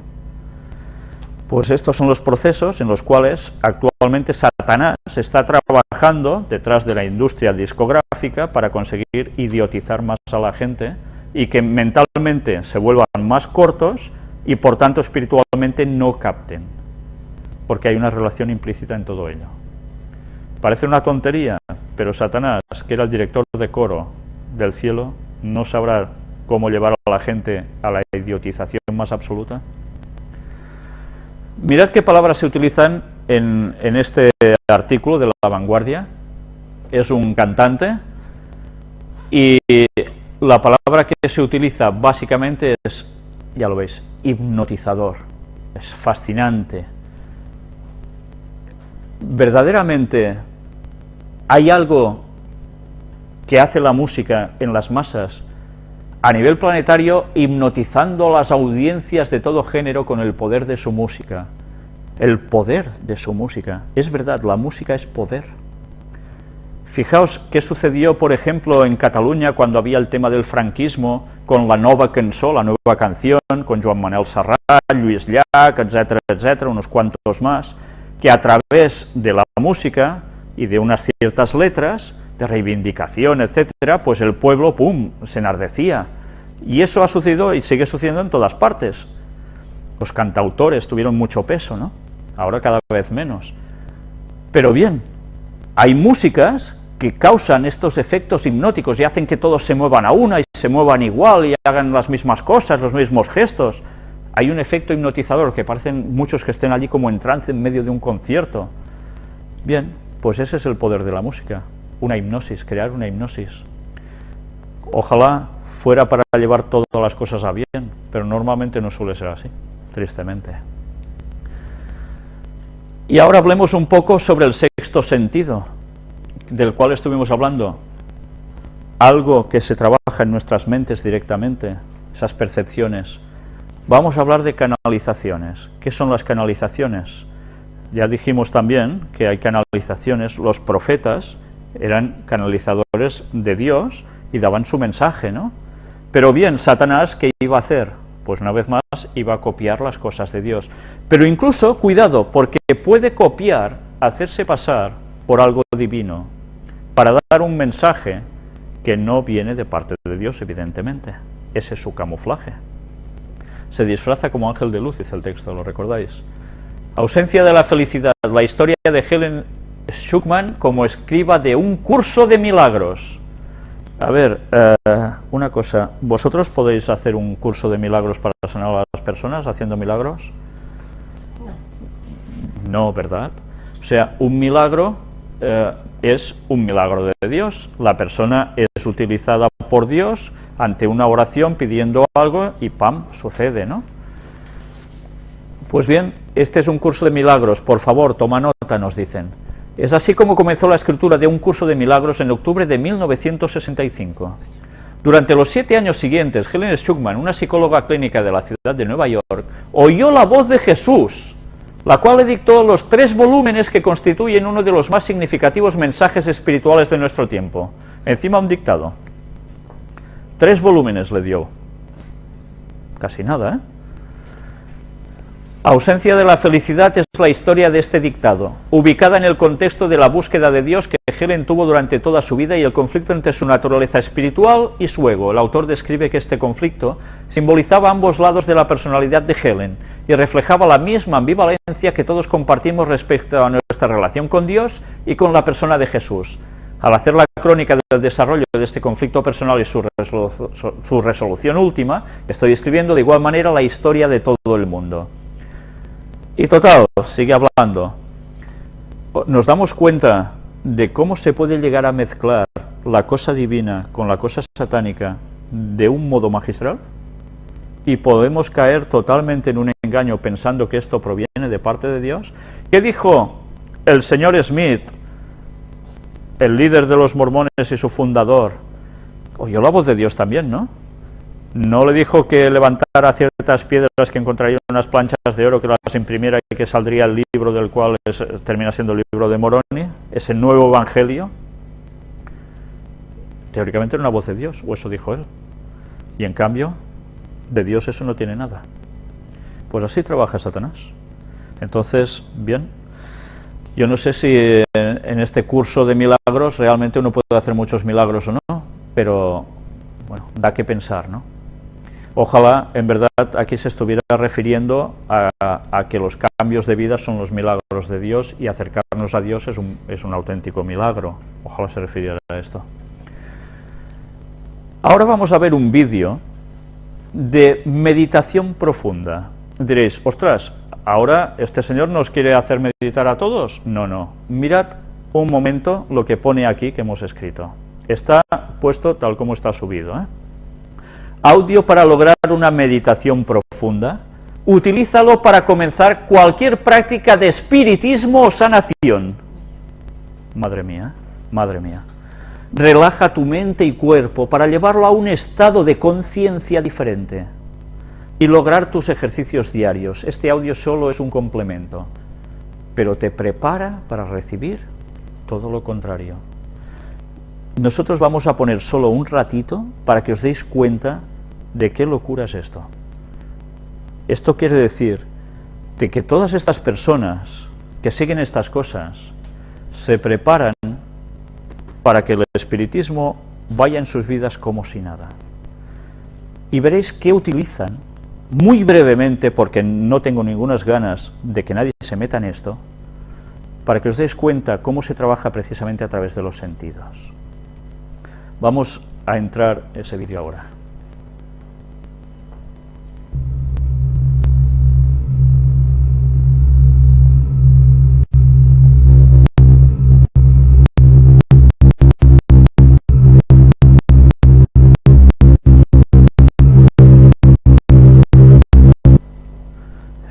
Pues estos son los procesos en los cuales actualmente Satanás está trabajando detrás de la industria discográfica para conseguir idiotizar más a la gente y que mentalmente se vuelvan más cortos y por tanto espiritualmente no capten, porque hay una relación implícita en todo ello. Parece una tontería, pero Satanás, que era el director de coro del cielo, ¿no sabrá cómo llevar a la gente a la idiotización más absoluta? Mirad qué palabras se utilizan en este artículo de La Vanguardia. Es un cantante y la palabra que se utiliza básicamente es, ya lo veis, hipnotizador. Es fascinante. Verdaderamente hay algo que hace la música en las masas a nivel planetario, hipnotizando a las audiencias de todo género con el poder de su música. El poder de su música. Es verdad, la música es poder. Fijaos qué sucedió, por ejemplo, en Cataluña cuando había el tema del franquismo, con la nova cançó, la nueva canción, con Joan Manel Serrat, Lluís Llach, etcétera, etcétera, unos cuantos más, que a través de la música y de unas ciertas letras, de reivindicación, etcétera, pues el pueblo, ¡pum!, se enardecía. Y eso ha sucedido y sigue sucediendo en todas partes. Los cantautores tuvieron mucho peso, ¿no? Ahora cada vez menos. Pero bien, hay músicas que causan estos efectos hipnóticos y hacen que todos se muevan a una y se muevan igual y hagan las mismas cosas, los mismos gestos. Hay un efecto hipnotizador que parecen muchos que estén allí como en trance en medio de un concierto. Bien, pues ese es el poder de la música. Una hipnosis, crear una hipnosis. Ojalá fuera para llevar todas las cosas a bien, pero normalmente no suele ser así, tristemente. Y ahora hablemos un poco sobre el sexto sentido, del cual estuvimos hablando. Algo que se trabaja en nuestras mentes directamente, esas percepciones. Vamos a hablar de canalizaciones. ¿Qué son las canalizaciones? Ya dijimos también que hay canalizaciones, los profetas eran canalizadores de Dios y daban su mensaje, ¿no? Pero bien, Satanás, ¿qué iba a hacer? Pues una vez más iba a copiar las cosas de Dios. Pero incluso, cuidado, porque puede copiar, hacerse pasar por algo divino, para dar un mensaje que no viene de parte de Dios, evidentemente. Ese es su camuflaje. Se disfraza como ángel de luz, dice el texto, ¿lo recordáis? Ausencia de la felicidad, la historia de Helen Schucman como escriba de un curso de milagros. A ver, una cosa, ¿vosotros podéis hacer un curso de milagros para sanar a las personas haciendo milagros? No, ¿verdad? O sea, un milagro es un milagro de Dios. La persona es utilizada por Dios ante una oración pidiendo algo y ¡pam!, sucede, ¿no? Pues bien, este es un curso de milagros, por favor, toma nota, nos dicen. Es así como comenzó la escritura de un curso de milagros en octubre de 1965. Durante los 7 años siguientes, Helen Schucman, una psicóloga clínica de la ciudad de Nueva York, oyó la voz de Jesús, la cual le dictó los 3 volúmenes que constituyen uno de los más significativos mensajes espirituales de nuestro tiempo. Encima un dictado. 3 volúmenes le dio. Casi nada, ¿eh? Ausencia de la felicidad es la historia de este dictado, ubicada en el contexto de la búsqueda de Dios que Helen tuvo durante toda su vida y el conflicto entre su naturaleza espiritual y su ego. El autor describe que este conflicto simbolizaba ambos lados de la personalidad de Helen y reflejaba la misma ambivalencia que todos compartimos respecto a nuestra relación con Dios y con la persona de Jesús. Al hacer la crónica del desarrollo de este conflicto personal y su resolución última, estoy escribiendo de igual manera la historia de todo el mundo. Y total, sigue hablando, nos damos cuenta de cómo se puede llegar a mezclar la cosa divina con la cosa satánica de un modo magistral, y podemos caer totalmente en un engaño pensando que esto proviene de parte de Dios. ¿Qué dijo el señor Smith, el líder de los mormones y su fundador? Oyó la voz de Dios también, ¿no? No le dijo que levantara ciertas piedras, que encontraría unas planchas de oro, que las imprimiera y que saldría el libro del cual termina siendo el libro de Moroni, ese nuevo evangelio. Teóricamente era una voz de Dios, o eso dijo él. Y en cambio, de Dios eso no tiene nada. Pues así trabaja Satanás. Entonces, bien, yo no sé si en este curso de milagros realmente uno puede hacer muchos milagros o no, pero bueno, da que pensar, ¿no? Ojalá, en verdad, aquí se estuviera refiriendo a que los cambios de vida son los milagros de Dios y acercarnos a Dios es un auténtico milagro. Ojalá se refiriera a esto. Ahora vamos a ver un vídeo de meditación profunda. Diréis, ostras, ¿ahora este señor nos quiere hacer meditar a todos? No, no. Mirad un momento lo que pone aquí que hemos escrito. Está puesto tal como está subido, ¿eh? Audio para lograr una meditación profunda. Utilízalo para comenzar cualquier práctica de espiritismo o sanación. Madre mía, madre mía. Relaja tu mente y cuerpo para llevarlo a un estado de conciencia diferente y lograr tus ejercicios diarios. Este audio solo es un complemento, pero te prepara para recibir todo lo contrario. Nosotros vamos a poner solo un ratito para que os deis cuenta de qué locura es esto. Esto quiere decir de que todas estas personas que siguen estas cosas se preparan para que el espiritismo vaya en sus vidas como si nada. Y veréis qué utilizan, muy brevemente, porque no tengo ninguna ganas de que nadie se meta en esto, para que os deis cuenta cómo se trabaja precisamente a través de los sentidos. Vamos a entrar en ese vídeo ahora.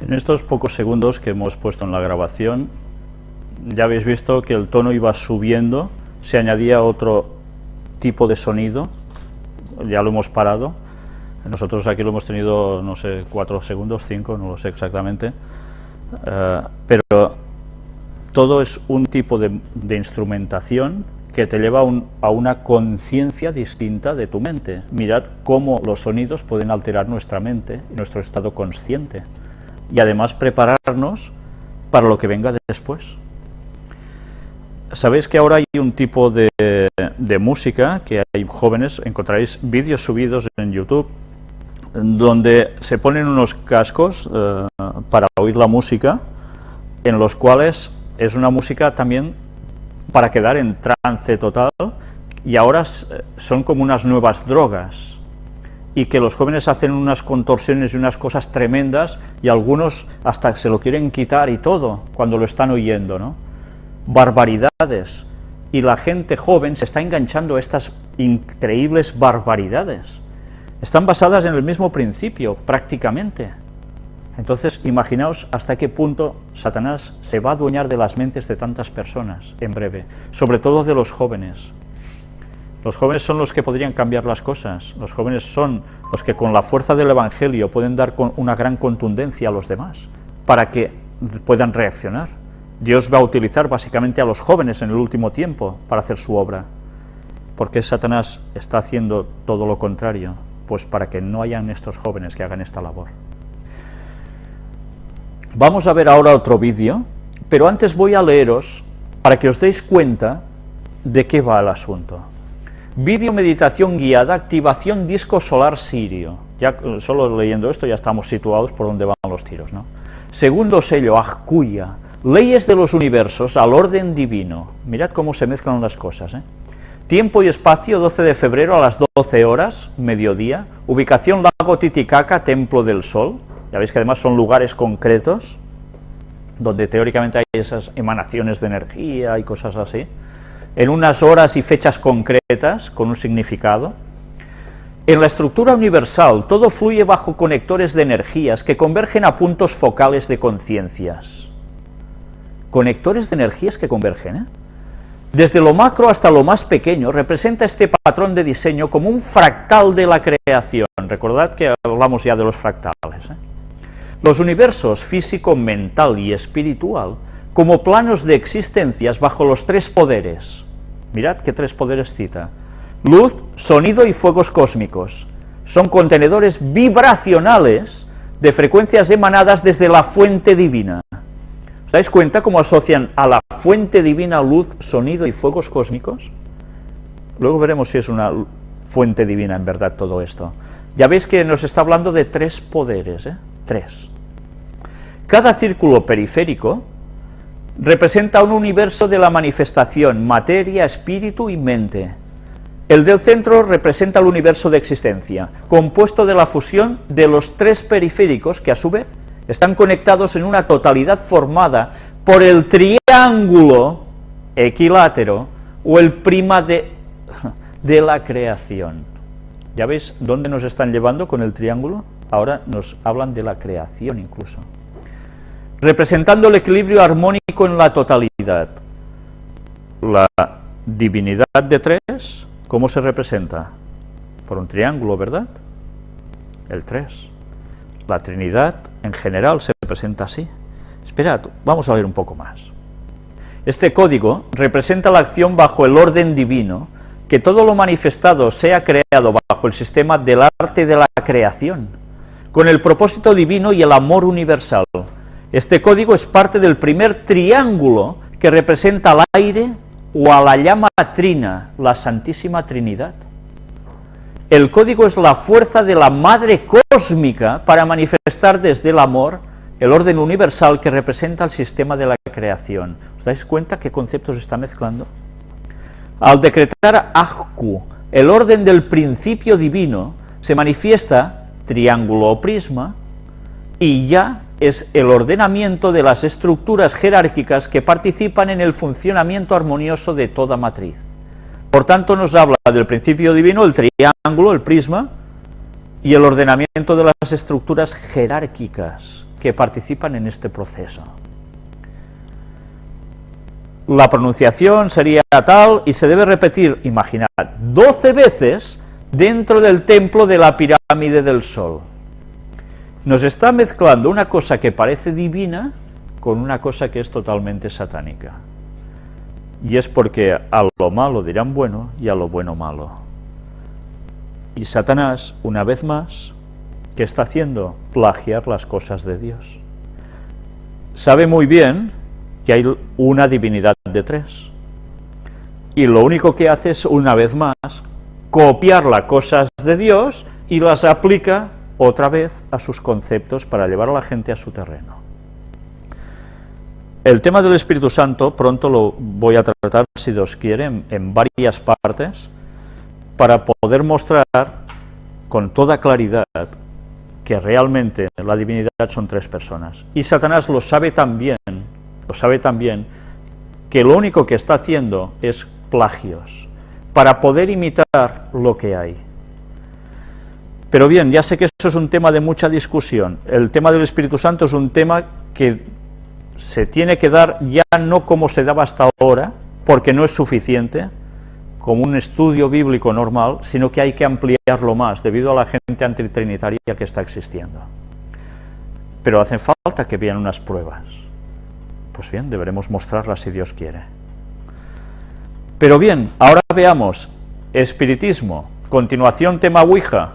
En estos pocos segundos que hemos puesto en la grabación, ya habéis visto que el tono iba subiendo, se añadía otro tipo de sonido, ya lo hemos parado, nosotros aquí lo hemos tenido, no sé, 4 segundos, 5, no lo sé exactamente, pero todo es un tipo de instrumentación que te lleva a una conciencia distinta de tu mente. Mirad cómo los sonidos pueden alterar nuestra mente, nuestro estado consciente, y además prepararnos para lo que venga después. Sabéis que ahora hay un tipo de música, que hay jóvenes, encontraréis vídeos subidos en YouTube, donde se ponen unos cascos para oír la música, en los cuales es una música también para quedar en trance total, y ahora son como unas nuevas drogas, y que los jóvenes hacen unas contorsiones y unas cosas tremendas, y algunos hasta se lo quieren quitar y todo, cuando lo están oyendo, ¿no? Barbaridades, y la gente joven se está enganchando a estas increíbles barbaridades. Están basadas en el mismo principio, prácticamente. Entonces, imaginaos hasta qué punto Satanás se va a adueñar de las mentes de tantas personas, en breve, sobre todo de los jóvenes. Los jóvenes son los que podrían cambiar las cosas, los jóvenes son los que con la fuerza del Evangelio pueden dar una gran contundencia a los demás, para que puedan reaccionar. Dios va a utilizar básicamente a los jóvenes en el último tiempo para hacer su obra. ¿Por qué Satanás está haciendo todo lo contrario? Pues para que no hayan estos jóvenes que hagan esta labor. Vamos a ver ahora otro vídeo, pero antes voy a leeros para que os deis cuenta de qué va el asunto. Vídeo meditación guiada, activación disco solar sirio. Ya solo leyendo esto ya estamos situados por donde van los tiros, ¿no? Segundo sello, Ajkuya, leyes de los universos al orden divino. Mirad cómo se mezclan las cosas, ¿eh? Tiempo y espacio, 12 de febrero a las 12 horas, mediodía. Ubicación, lago Titicaca, Templo del Sol. Ya veis que además son lugares concretos, donde teóricamente hay esas emanaciones de energía y cosas así, en unas horas y fechas concretas, con un significado. En la estructura universal, todo fluye bajo conectores de energías que convergen a puntos focales de conciencias. Conectores de energías que convergen, ¿eh? Desde lo macro hasta lo más pequeño, representa este patrón de diseño como un fractal de la creación. Recordad que hablamos ya de los fractales, ¿eh? Los universos físico, mental y espiritual como planos de existencias bajo los tres poderes. Mirad qué tres poderes cita. Luz, sonido y fuegos cósmicos. Son contenedores vibracionales de frecuencias emanadas desde la fuente divina. ¿Os dais cuenta cómo asocian a la fuente divina luz, sonido y fuegos cósmicos? Luego veremos si es una fuente divina en verdad todo esto. Ya veis que nos está hablando de tres poderes, ¿eh? Tres. Cada círculo periférico representa un universo de la manifestación, materia, espíritu y mente. El del centro representa el universo de existencia, compuesto de la fusión de los tres periféricos que a su vez están conectados en una totalidad formada por el triángulo equilátero o el prima de la creación. ¿Ya veis dónde nos están llevando con el triángulo? Ahora nos hablan de la creación incluso. Representando el equilibrio armónico en la totalidad. La divinidad de tres, ¿cómo se representa? Por un triángulo, ¿verdad? El 3. La Trinidad en general se representa así. Esperad, vamos a ver un poco más. Este código representa la acción bajo el orden divino, que todo lo manifestado sea creado bajo el sistema del arte de la creación, con el propósito divino y el amor universal. Este código es parte del primer triángulo que representa al aire o a la llama trina, la Santísima Trinidad. El código es la fuerza de la Madre Cósmica para manifestar desde el amor el orden universal que representa el sistema de la creación. ¿Os dais cuenta qué conceptos se está mezclando? Al decretar Ajku, el orden del principio divino, se manifiesta triángulo o prisma, y ya es el ordenamiento de las estructuras jerárquicas que participan en el funcionamiento armonioso de toda matriz. Por tanto, nos habla del principio divino, el triángulo, el prisma, y el ordenamiento de las estructuras jerárquicas que participan en este proceso. La pronunciación sería tal y se debe repetir, imaginad, 12 veces dentro del templo de la pirámide del Sol. Nos está mezclando una cosa que parece divina con una cosa que es totalmente satánica. Y es porque a lo malo dirán bueno y a lo bueno malo. Y Satanás, una vez más, ¿qué está haciendo? Plagiar las cosas de Dios. Sabe muy bien que hay una divinidad de tres. Y lo único que hace es, una vez más, copiar las cosas de Dios y las aplica otra vez a sus conceptos para llevar a la gente a su terreno. El tema del Espíritu Santo pronto lo voy a tratar, si Dios quiere, en varias partes, para poder mostrar con toda claridad que realmente la divinidad son tres personas. Y Satanás lo sabe también, que lo único que está haciendo es plagios, para poder imitar lo que hay. Pero bien, ya sé que eso es un tema de mucha discusión. El tema del Espíritu Santo es un tema que se tiene que dar ya no como se daba hasta ahora, porque no es suficiente, como un estudio bíblico normal, sino que hay que ampliarlo más, debido a la gente antitrinitaria que está existiendo. Pero hacen falta que vean unas pruebas. Pues bien, deberemos mostrarlas si Dios quiere. Pero bien, ahora veamos espiritismo, continuación tema Ouija,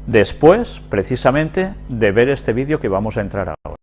después, precisamente, de ver este vídeo que vamos a entrar ahora.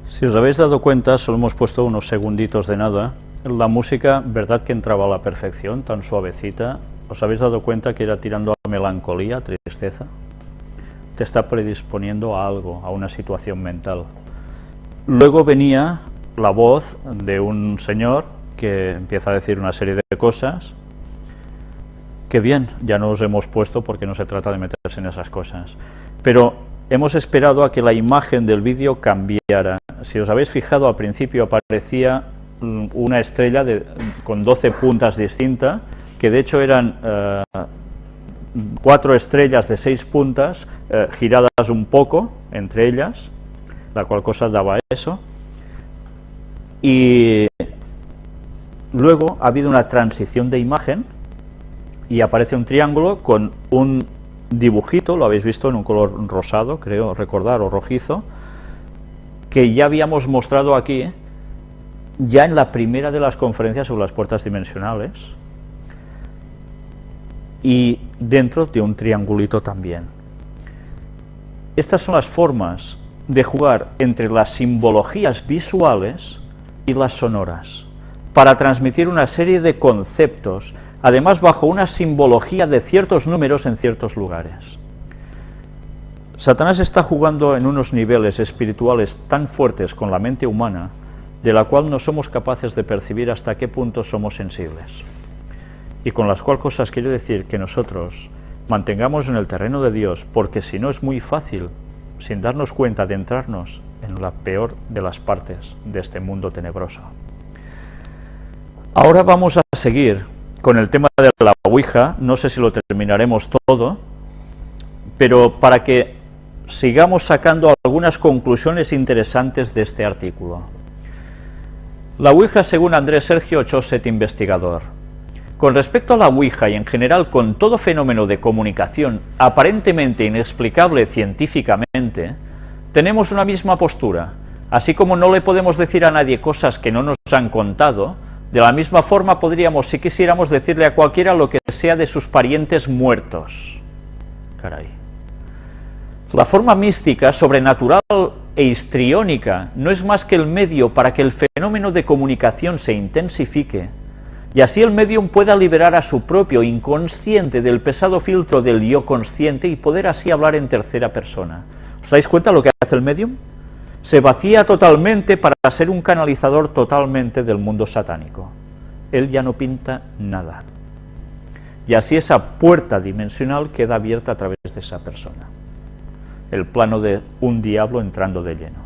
Si os habéis dado cuenta, solo hemos puesto unos segunditos de nada. La música, verdad que entraba a la perfección, tan suavecita. ¿Os habéis dado cuenta que era tirando a melancolía, tristeza? Te está predisponiendo a algo, a una situación mental. Luego venía la voz de un señor que empieza a decir una serie de cosas que bien, ya no os hemos puesto porque no se trata de meterse en esas cosas. Pero hemos esperado a que la imagen del vídeo cambiara. Si os habéis fijado, al principio aparecía una estrella con 12 puntas distintas, que de hecho eran 4 estrellas de 6 puntas, giradas un poco entre ellas, la cual cosa daba eso. Y luego ha habido una transición de imagen y aparece un triángulo con un dibujito, lo habéis visto en un color rosado, creo recordar, o rojizo, que ya habíamos mostrado aquí, ya en la primera de las conferencias sobre las puertas dimensionales, y dentro de un triangulito también. Estas son las formas de jugar entre las simbologías visuales y las sonoras, para transmitir una serie de conceptos, además bajo una simbología de ciertos números en ciertos lugares. Satanás está jugando en unos niveles espirituales tan fuertes con la mente humana, de la cual no somos capaces de percibir hasta qué punto somos sensibles. Y con las cual cosas quiere decir que nosotros mantengamos en el terreno de Dios, porque si no es muy fácil, sin darnos cuenta, de entrarnos en la peor de las partes de este mundo tenebroso. Ahora vamos a seguir con el tema de la Ouija. No sé si lo terminaremos todo, pero para que sigamos sacando algunas conclusiones interesantes de este artículo. La Ouija, según Andrés Sergio Choset, investigador. Con respecto a la Ouija y en general con todo fenómeno de comunicación aparentemente inexplicable científicamente, tenemos una misma postura. Así como no le podemos decir a nadie cosas que no nos han contado, de la misma forma podríamos, si quisiéramos, decirle a cualquiera lo que sea de sus parientes muertos. Caray. La forma mística, sobrenatural e histriónica no es más que el medio para que el fenómeno de comunicación se intensifique, y así el medium pueda liberar a su propio inconsciente del pesado filtro del yo consciente y poder así hablar en tercera persona. ¿Os dais cuenta lo que hace el medium? Se vacía totalmente para ser un canalizador totalmente del mundo satánico. Él ya no pinta nada. Y así esa puerta dimensional queda abierta a través de esa persona. El plano de un diablo entrando de lleno.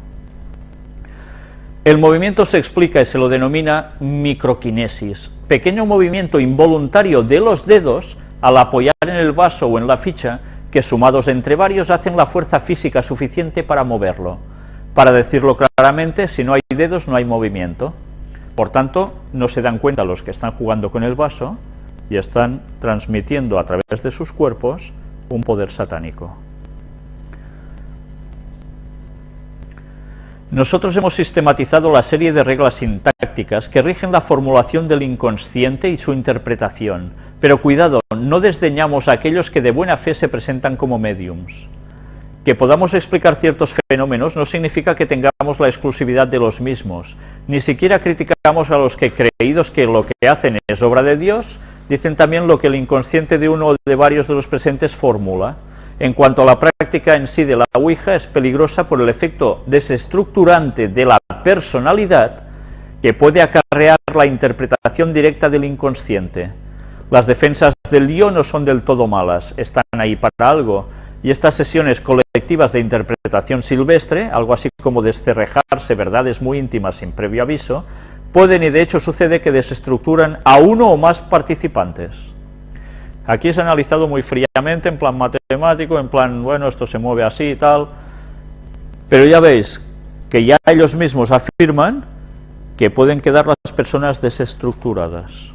El movimiento se explica y se lo denomina microquinesis, pequeño movimiento involuntario de los dedos al apoyar en el vaso o en la ficha, que sumados entre varios hacen la fuerza física suficiente para moverlo. Para decirlo claramente, si no hay dedos no hay movimiento. Por tanto, no se dan cuenta los que están jugando con el vaso y están transmitiendo a través de sus cuerpos un poder satánico. Nosotros hemos sistematizado la serie de reglas sintácticas que rigen la formulación del inconsciente y su interpretación, pero cuidado, no desdeñamos a aquellos que de buena fe se presentan como médiums. Que podamos explicar ciertos fenómenos no significa que tengamos la exclusividad de los mismos, ni siquiera criticamos a los que, creídos que lo que hacen es obra de Dios, dicen también lo que el inconsciente de uno o de varios de los presentes formula. En cuanto a la práctica en sí de la Ouija, es peligrosa por el efecto desestructurante de la personalidad que puede acarrear la interpretación directa del inconsciente. Las defensas del yo no son del todo malas, están ahí para algo, y estas sesiones colectivas de interpretación silvestre, algo así como descerrejarse verdades muy íntimas sin previo aviso, pueden y de hecho sucede que desestructuran a uno o más participantes. Aquí es analizado muy fríamente, en plan matemático, en plan, bueno, esto se mueve así y tal, pero ya veis que ya ellos mismos afirman que pueden quedar las personas desestructuradas.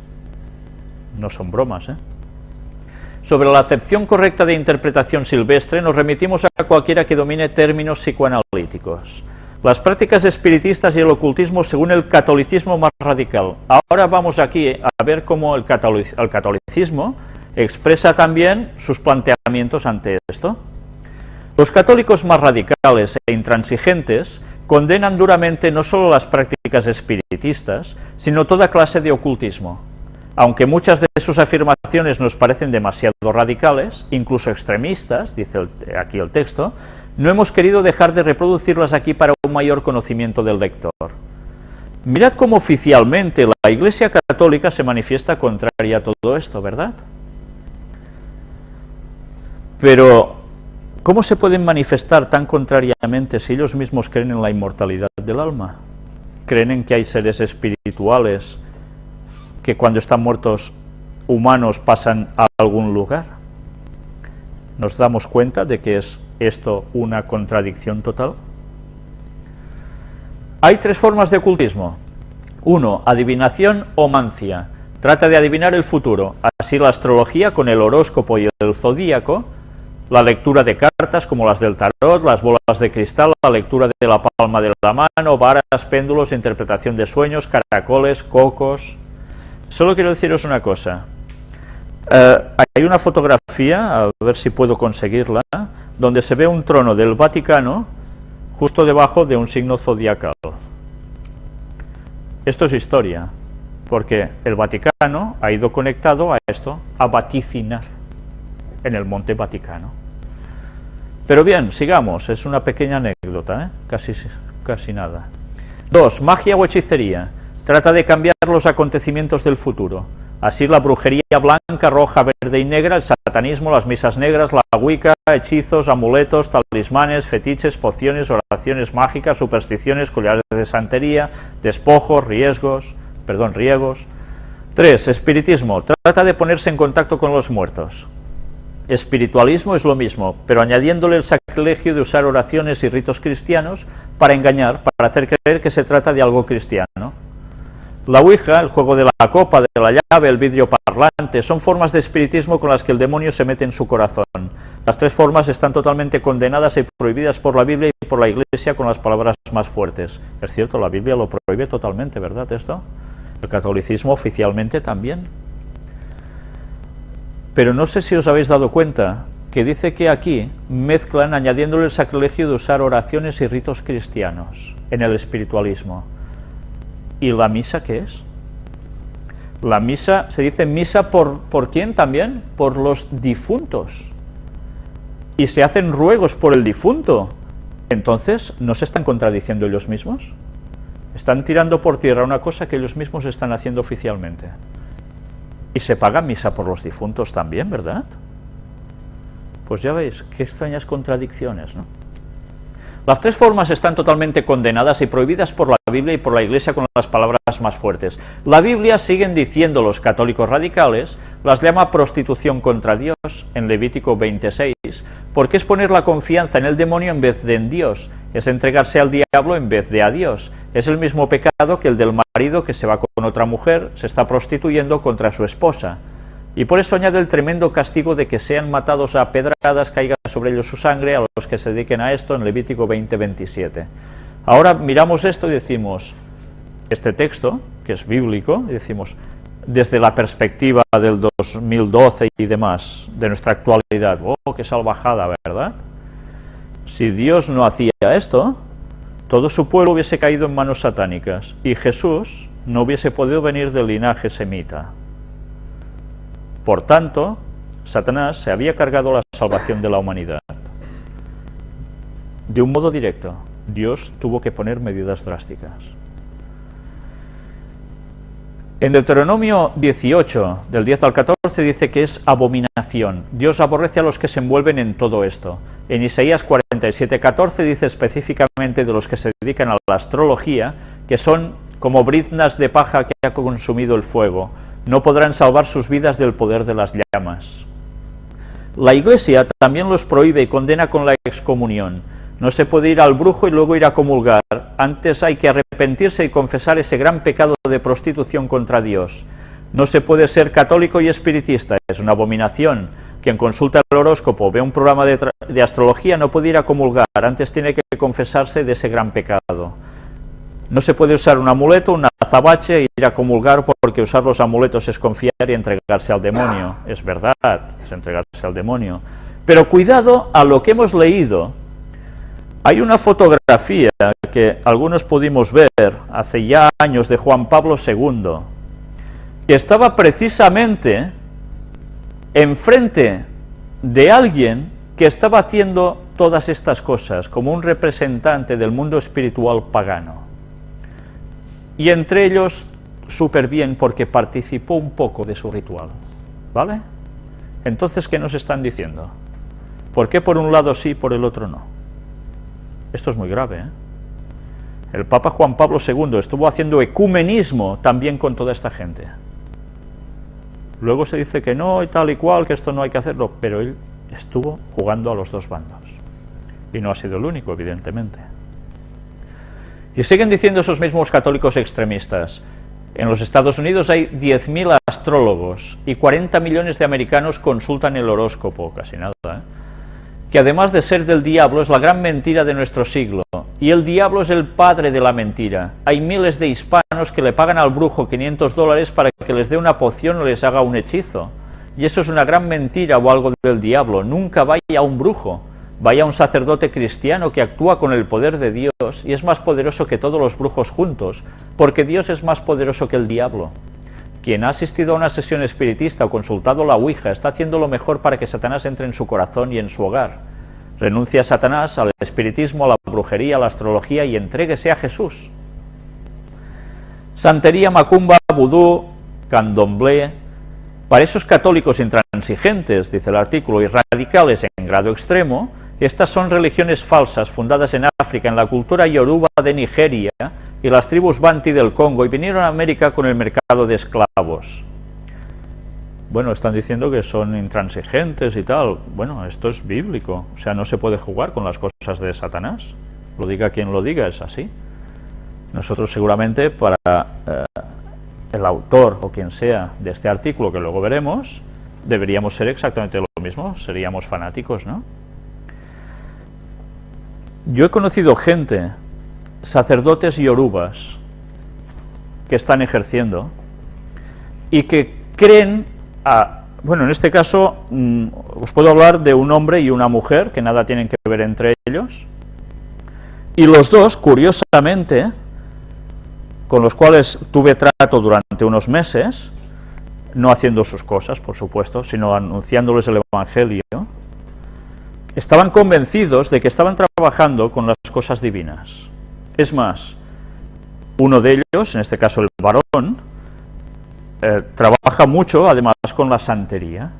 No son bromas, ¿eh? Sobre la acepción correcta de interpretación silvestre nos remitimos a cualquiera que domine términos psicoanalíticos. Las prácticas espiritistas y el ocultismo según el catolicismo más radical. Ahora vamos aquí a ver cómo el catolicismo expresa también sus planteamientos ante esto. Los católicos más radicales e intransigentes condenan duramente no solo las prácticas espiritistas, sino toda clase de ocultismo. Aunque muchas de sus afirmaciones nos parecen demasiado radicales, incluso extremistas, dice aquí el texto, no hemos querido dejar de reproducirlas aquí para un mayor conocimiento del lector. Mirad cómo oficialmente la Iglesia Católica se manifiesta contraria a todo esto, ¿verdad? Pero, ¿cómo se pueden manifestar tan contrariamente si ellos mismos creen en la inmortalidad del alma? ¿Creen en que hay seres espirituales que cuando están muertos humanos pasan a algún lugar? ¿Nos damos cuenta de que es esto una contradicción total? Hay tres formas de ocultismo. 1. Adivinación o mancia. Trata de adivinar el futuro, así la astrología con el horóscopo y el zodíaco, la lectura de cartas como las del tarot, las bolas de cristal, la lectura de la palma de la mano, varas, péndulos, interpretación de sueños, caracoles, cocos. Solo quiero deciros una cosa. Hay una fotografía, a ver si puedo conseguirla, donde se ve un trono del Vaticano justo debajo de un signo zodiacal. Esto es historia, porque el Vaticano ha ido conectado a esto, a vaticinar en el Monte Vaticano. Pero bien, sigamos, es una pequeña anécdota, casi nada. 2. Magia o hechicería. Trata de cambiar los acontecimientos del futuro. Así la brujería blanca, roja, verde y negra, el satanismo, las misas negras, la wicca, hechizos, amuletos, talismanes, fetiches, pociones, oraciones mágicas, supersticiones, collares de santería, despojos, riegos. 3. Espiritismo. Trata de ponerse en contacto con los muertos. Espiritualismo es lo mismo, pero añadiéndole el sacrilegio de usar oraciones y ritos cristianos para engañar, para hacer creer que se trata de algo cristiano. La Ouija, el juego de la copa, de la llave, el vidrio parlante, son formas de espiritismo con las que el demonio se mete en su corazón. Las tres formas están totalmente condenadas y prohibidas por la Biblia y por la Iglesia con las palabras más fuertes. Es cierto, la Biblia lo prohíbe totalmente, ¿verdad esto? El catolicismo oficialmente también. Pero no sé si os habéis dado cuenta que dice que aquí mezclan añadiéndole el sacrilegio de usar oraciones y ritos cristianos en el espiritualismo. ¿Y la misa qué es? La misa, se dice misa ¿por quién también? Por los difuntos. Y se hacen ruegos por el difunto. Entonces, ¿no se están contradiciendo ellos mismos? Están tirando por tierra una cosa que ellos mismos están haciendo oficialmente. Y se paga misa por los difuntos también, ¿verdad? Pues ya veis, qué extrañas contradicciones, ¿no? Las tres formas están totalmente condenadas y prohibidas por la Biblia y por la Iglesia con las palabras más fuertes. La Biblia, siguen diciendo los católicos radicales, las llama prostitución contra Dios en Levítico 26, porque es poner la confianza en el demonio en vez de en Dios, es entregarse al diablo en vez de a Dios. Es el mismo pecado que el del marido que se va con otra mujer, se está prostituyendo contra su esposa. Y por eso añade el tremendo castigo de que sean matados a pedradas, caiga sobre ellos su sangre, a los que se dediquen a esto, en Levítico 20:27. Ahora miramos esto y decimos, este texto, que es bíblico, y decimos, desde la perspectiva del 2012 y demás, de nuestra actualidad, ¡oh, qué salvajada!, ¿verdad? Si Dios no hacía esto, todo su pueblo hubiese caído en manos satánicas, y Jesús no hubiese podido venir del linaje semita. Por tanto, Satanás se había cargado la salvación de la humanidad. De un modo directo, Dios tuvo que poner medidas drásticas. En Deuteronomio 18, del 10 al 14, dice que es abominación. Dios aborrece a los que se envuelven en todo esto. En Isaías 47:14 dice específicamente de los que se dedican a la astrología, que son como briznas de paja que ha consumido el fuego. No podrán salvar sus vidas del poder de las llamas. La Iglesia también los prohíbe y condena con la excomunión. No se puede ir al brujo y luego ir a comulgar. Antes hay que arrepentirse y confesar ese gran pecado de prostitución contra Dios. No se puede ser católico y espiritista, es una abominación. Quien consulta el horóscopo o ve un programa de astrología no puede ir a comulgar, antes tiene que confesarse de ese gran pecado. No se puede usar un amuleto, un azabache e ir a comulgar, porque usar los amuletos es confiar y entregarse al demonio. Es verdad, es entregarse al demonio. Pero cuidado a lo que hemos leído. Hay una fotografía que algunos pudimos ver hace ya años de Juan Pablo II, que estaba precisamente enfrente de alguien que estaba haciendo todas estas cosas, como un representante del mundo espiritual pagano. Y entre ellos, súper bien, porque participó un poco de su ritual, ¿vale? Entonces, ¿qué nos están diciendo? ¿Por qué por un lado sí y por el otro no? Esto es muy grave, ¿eh? El Papa Juan Pablo II estuvo haciendo ecumenismo también con toda esta gente. Luego se dice que no y tal y cual, que esto no hay que hacerlo, pero él estuvo jugando a los dos bandos. Y no ha sido el único, evidentemente. Y siguen diciendo esos mismos católicos extremistas. En los Estados Unidos hay 10.000 astrólogos y 40 millones de americanos consultan el horóscopo, casi nada, ¿eh? Que además de ser del diablo es la gran mentira de nuestro siglo, y el diablo es el padre de la mentira. Hay miles de hispanos que le pagan al brujo $500 para que les dé una poción o les haga un hechizo, y eso es una gran mentira o algo del diablo. Nunca vaya a un brujo, vaya a un sacerdote cristiano que actúa con el poder de Dios, y es más poderoso que todos los brujos juntos, porque Dios es más poderoso que el diablo. Quien ha asistido a una sesión espiritista o consultado la Ouija está haciendo lo mejor para que Satanás entre en su corazón y en su hogar. Renuncie a Satanás, al espiritismo, a la brujería, a la astrología y entréguese a Jesús. Santería, macumba, vudú, candomblé. Para esos católicos intransigentes, dice el artículo, y radicales en grado extremo, estas son religiones falsas fundadas en África, en la cultura yoruba de Nigeria y las tribus banti del Congo, y vinieron a América con el mercado de esclavos. Bueno, están diciendo que son intransigentes y tal. Bueno, esto es bíblico, o sea, no se puede jugar con las cosas de Satanás. Lo diga quien lo diga, es así. Nosotros seguramente, para el autor o quien sea de este artículo, que luego veremos, deberíamos ser exactamente lo mismo, seríamos fanáticos, ¿no? Yo he conocido gente, sacerdotes yorubas, que están ejerciendo y que creen, bueno, en este caso os puedo hablar de un hombre y una mujer, que nada tienen que ver entre ellos, y los dos, curiosamente, con los cuales tuve trato durante unos meses, no haciendo sus cosas, por supuesto, sino anunciándoles el Evangelio, estaban convencidos de que estaban trabajando con las cosas divinas. Es más, uno de ellos, en este caso el varón, trabaja mucho, además, con la santería,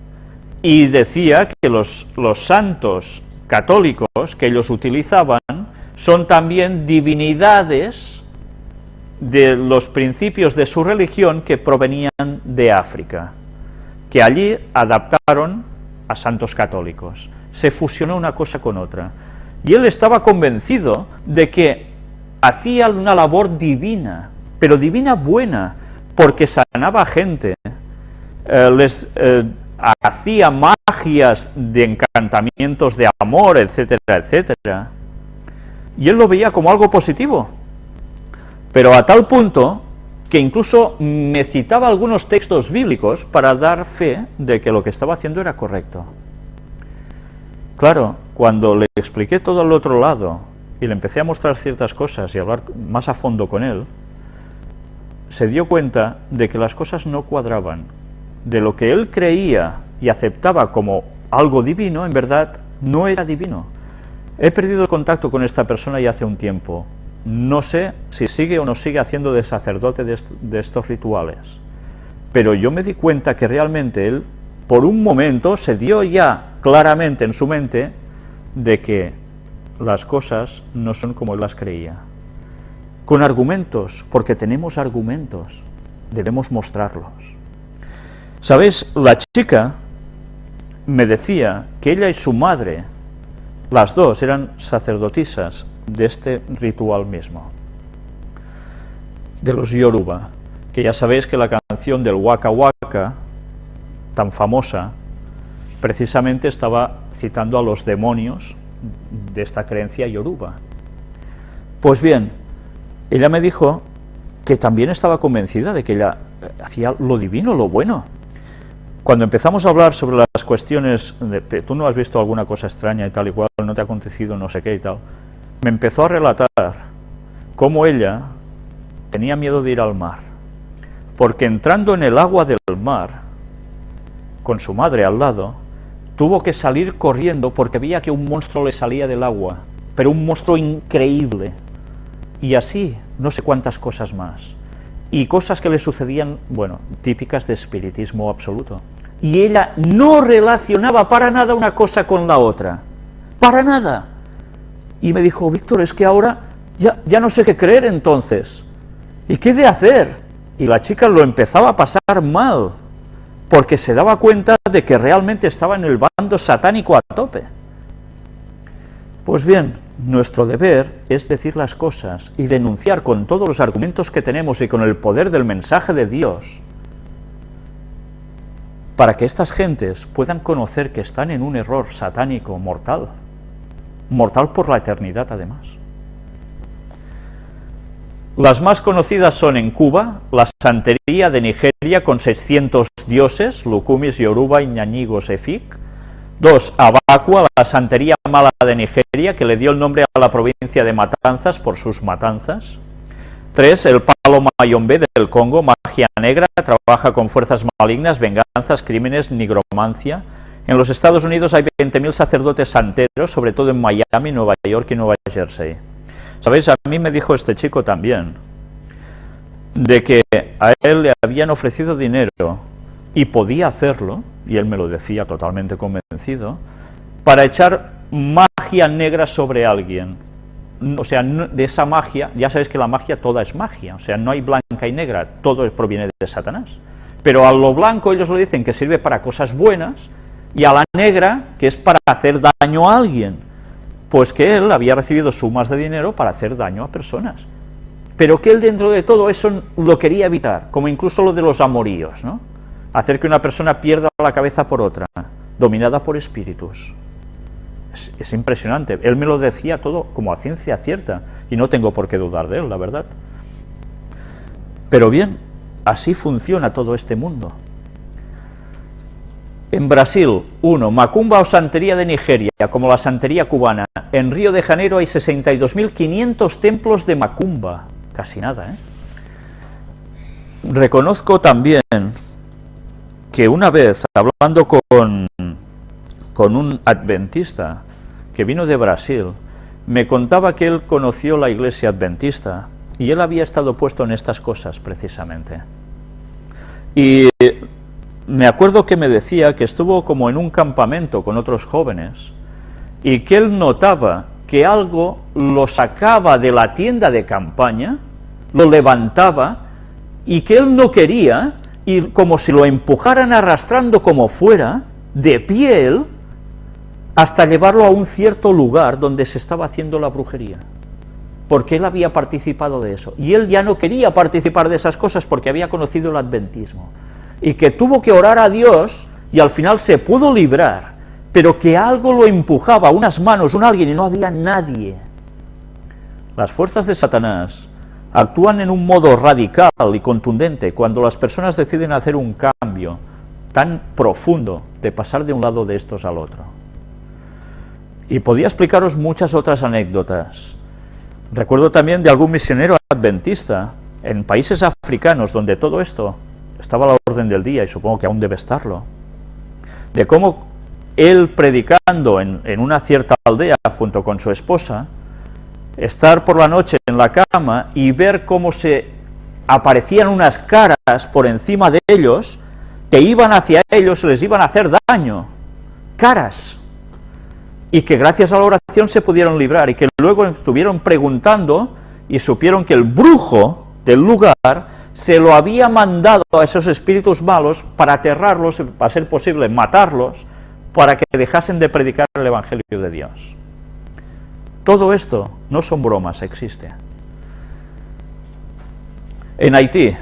y decía que los santos católicos que ellos utilizaban son también divinidades de los principios de su religión que provenían de África, que allí adaptaron a santos católicos. Se fusionó una cosa con otra. Y él estaba convencido de que hacía una labor divina, pero divina buena, porque sanaba a gente les hacía magias de encantamientos de amor, etcétera, etcétera. Y él lo veía como algo positivo, pero a tal punto que incluso me citaba algunos textos bíblicos para dar fe de que lo que estaba haciendo era correcto. Claro, cuando le expliqué todo al otro lado y le empecé a mostrar ciertas cosas y a hablar más a fondo con él, se dio cuenta de que las cosas no cuadraban, de lo que él creía y aceptaba como algo divino, en verdad no era divino. He perdido el contacto con esta persona ya hace un tiempo. No sé si sigue o no sigue haciendo de sacerdote de estos rituales, pero yo me di cuenta que realmente él, por un momento, se dio ya claramente en su mente de que las cosas no son como él las creía. Con argumentos, porque tenemos argumentos, debemos mostrarlos. ¿Sabéis? La chica me decía que ella y su madre, las dos eran sacerdotisas de este ritual mismo, de los Yoruba, que ya sabéis que la canción del Waka Waka, tan famosa, precisamente estaba citando a los demonios de esta creencia Yoruba. Pues bien, ella me dijo que también estaba convencida de que ella hacía lo divino, lo bueno. Cuando empezamos a hablar sobre las cuestiones de tú no has visto alguna cosa extraña y tal y cual, no te ha acontecido no sé qué y tal, me empezó a relatar cómo ella tenía miedo de ir al mar, porque entrando en el agua del mar, con su madre al lado, tuvo que salir corriendo porque veía que un monstruo le salía del agua, pero un monstruo increíble, y así no sé cuántas cosas más, y cosas que le sucedían, bueno, típicas de espiritismo absoluto, y ella no relacionaba para nada una cosa con la otra, para nada. Y me dijo, Víctor, es que ahora ya no sé qué creer entonces. ¿Y qué he de hacer? Y la chica lo empezaba a pasar mal, porque se daba cuenta de que realmente estaba en el bando satánico a tope. Pues bien, nuestro deber es decir las cosas y denunciar con todos los argumentos que tenemos y con el poder del mensaje de Dios, para que estas gentes puedan conocer que están en un error satánico mortal. Mortal por la eternidad, además. Las más conocidas son en Cuba, la santería de Nigeria con 600 dioses, Lukumis, Yoruba, Ñañigos, Efik. 2. Abacua, la santería mala de Nigeria, que le dio el nombre a la provincia de Matanzas por sus matanzas. 3. El palo mayombe del Congo, magia negra, trabaja con fuerzas malignas, venganzas, crímenes, nigromancia. En los Estados Unidos hay 20.000 sacerdotes santeros, sobre todo en Miami, Nueva York y Nueva Jersey. ¿Sabéis? A mí me dijo este chico también, de que a él le habían ofrecido dinero y podía hacerlo, y él me lo decía totalmente convencido, para echar magia negra sobre alguien. O sea, de esa magia, ya sabéis que la magia toda es magia, o sea, no hay blanca y negra, todo proviene de Satanás. Pero a lo blanco ellos lo dicen que sirve para cosas buenas, y a la negra, que es para hacer daño a alguien, pues que él había recibido sumas de dinero para hacer daño a personas, pero que él dentro de todo eso lo quería evitar, como incluso lo de los amoríos, ¿no? Hacer que una persona pierda la cabeza por otra, dominada por espíritus. Es impresionante, él me lo decía todo como a ciencia cierta, y no tengo por qué dudar de él, la verdad. Pero bien, así funciona todo este mundo. En Brasil, 1. Macumba o santería de Nigeria, como la santería cubana. En Río de Janeiro hay 62.500 templos de macumba. Casi nada, ¿eh? Reconozco también que una vez, hablando con un adventista que vino de Brasil, me contaba que él conoció la iglesia adventista, y él había estado puesto en estas cosas, precisamente. Y me acuerdo que me decía que estuvo como en un campamento con otros jóvenes y que él notaba que algo lo sacaba de la tienda de campaña, lo levantaba y que él no quería, y como si lo empujaran arrastrando como fuera, de pie él, hasta llevarlo a un cierto lugar donde se estaba haciendo la brujería, porque él había participado de eso, y él ya no quería participar de esas cosas porque había conocido el adventismo. y que tuvo que orar a Dios y al final se pudo librar, pero que algo lo empujaba, unas manos, un alguien, y no había nadie. Las fuerzas de Satanás actúan en un modo radical y contundente cuando las personas deciden hacer un cambio tan profundo de pasar de un lado de estos al otro. Y podía explicaros muchas otras anécdotas. Recuerdo también de algún misionero adventista en países africanos donde todo esto estaba a la orden del día, y supongo que aún debe estarlo, de cómo él predicando en una cierta aldea junto con su esposa, estar por la noche en la cama y ver cómo se aparecían unas caras por encima de ellos, que iban hacia ellos y les iban a hacer daño, caras, y que gracias a la oración se pudieron librar, y que luego estuvieron preguntando y supieron que el brujo del lugar se lo había mandado a esos espíritus malos para aterrarlos, a ser posible matarlos, para que dejasen de predicar el Evangelio de Dios. Todo esto no son bromas, existe. En Haití,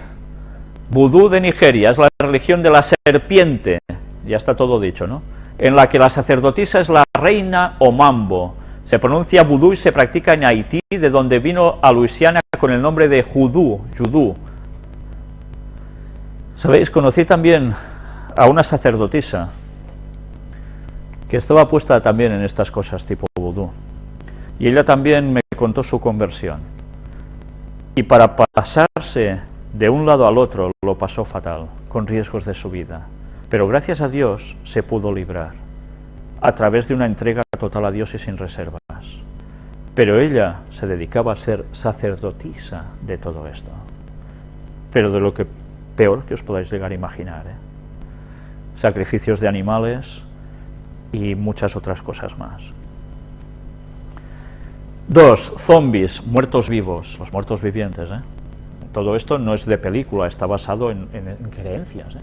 vudú de Nigeria es la religión de la serpiente, ya está todo dicho, ¿no? En la que la sacerdotisa es la reina Omambo. Se pronuncia vudú y se practica en Haití, de donde vino a Luisiana con el nombre de judú. ¿Sabéis? Conocí también a una sacerdotisa que estaba puesta también en estas cosas tipo vudú. Y ella también me contó su conversión. Y para pasarse de un lado al otro lo pasó fatal, con riesgos de su vida. Pero gracias a Dios se pudo librar, a través de una entrega total a Dios y sin reservas. Pero ella se dedicaba a ser sacerdotisa de todo esto. Pero de lo que peor que os podáis llegar a imaginar, sacrificios de animales y muchas otras cosas más. 2. Zombies, muertos vivos, los muertos vivientes. Todo esto no es de película, está basado en creencias.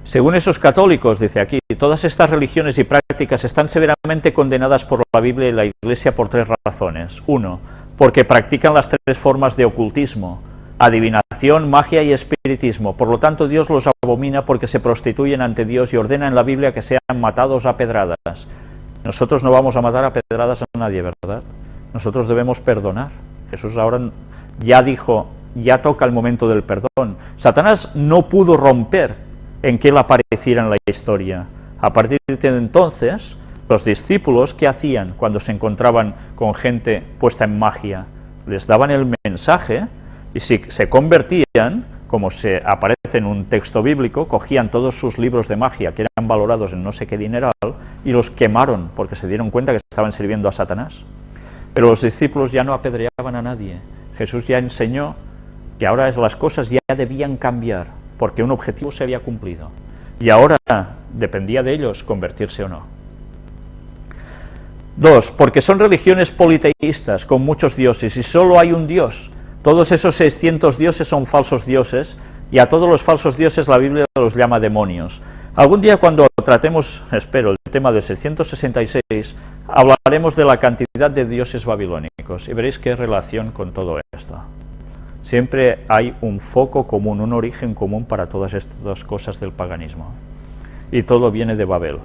Según esos católicos, dice aquí, todas estas religiones y prácticas están severamente condenadas por la Biblia y la Iglesia por 3 razones. 1. Porque practican las 3 formas de ocultismo: adivinación, magia y espiritismo. Por lo tanto, Dios los abomina porque se prostituyen ante Dios y ordena en la Biblia que sean matados a pedradas. Nosotros no vamos a matar a pedradas a nadie, ¿verdad? Nosotros debemos perdonar. Jesús ahora ya dijo, ya toca el momento del perdón. Satanás no pudo romper en que él apareciera en la historia. A partir de entonces, los discípulos, ¿qué hacían cuando se encontraban con gente puesta en magia? Les daban el mensaje, y si se convertían, como se aparece en un texto bíblico, cogían todos sus libros de magia, que eran valorados en no sé qué dineral, y los quemaron, porque se dieron cuenta que estaban sirviendo a Satanás. Pero los discípulos ya no apedreaban a nadie. Jesús ya enseñó que ahora las cosas ya debían cambiar, porque un objetivo se había cumplido. Y ahora dependía de ellos convertirse o no. 2. Porque son religiones politeístas, con muchos dioses, y solo hay un Dios. Todos esos 600 dioses son falsos dioses, y a todos los falsos dioses la Biblia los llama demonios. Algún día, cuando tratemos, espero, el tema del 666, hablaremos de la cantidad de dioses babilónicos, y veréis qué relación con todo esto. Siempre hay un foco común, un origen común para todas estas cosas del paganismo. Y todo viene de Babel.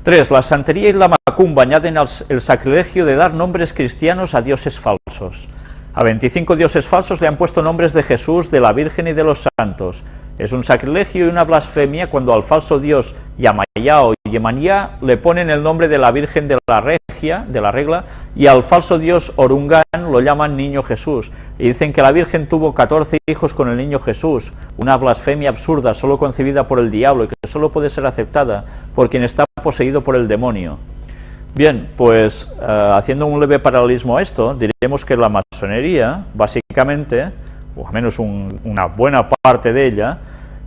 3. La santería y la macumba añaden el sacrilegio de dar nombres cristianos a dioses falsos. A 25 dioses falsos le han puesto nombres de Jesús, de la Virgen y de los santos. Es un sacrilegio y una blasfemia cuando al falso dios Yamayá o Yemanyá le ponen el nombre de la Virgen de la Regla, y al falso dios Orungán lo llaman Niño Jesús. Y dicen que la Virgen tuvo 14 hijos con el Niño Jesús, una blasfemia absurda, solo concebida por el diablo y que solo puede ser aceptada por quien está poseído por el demonio. Bien, pues haciendo un leve paralelismo a esto, diremos que la masonería, básicamente, o al menos una buena parte de ella,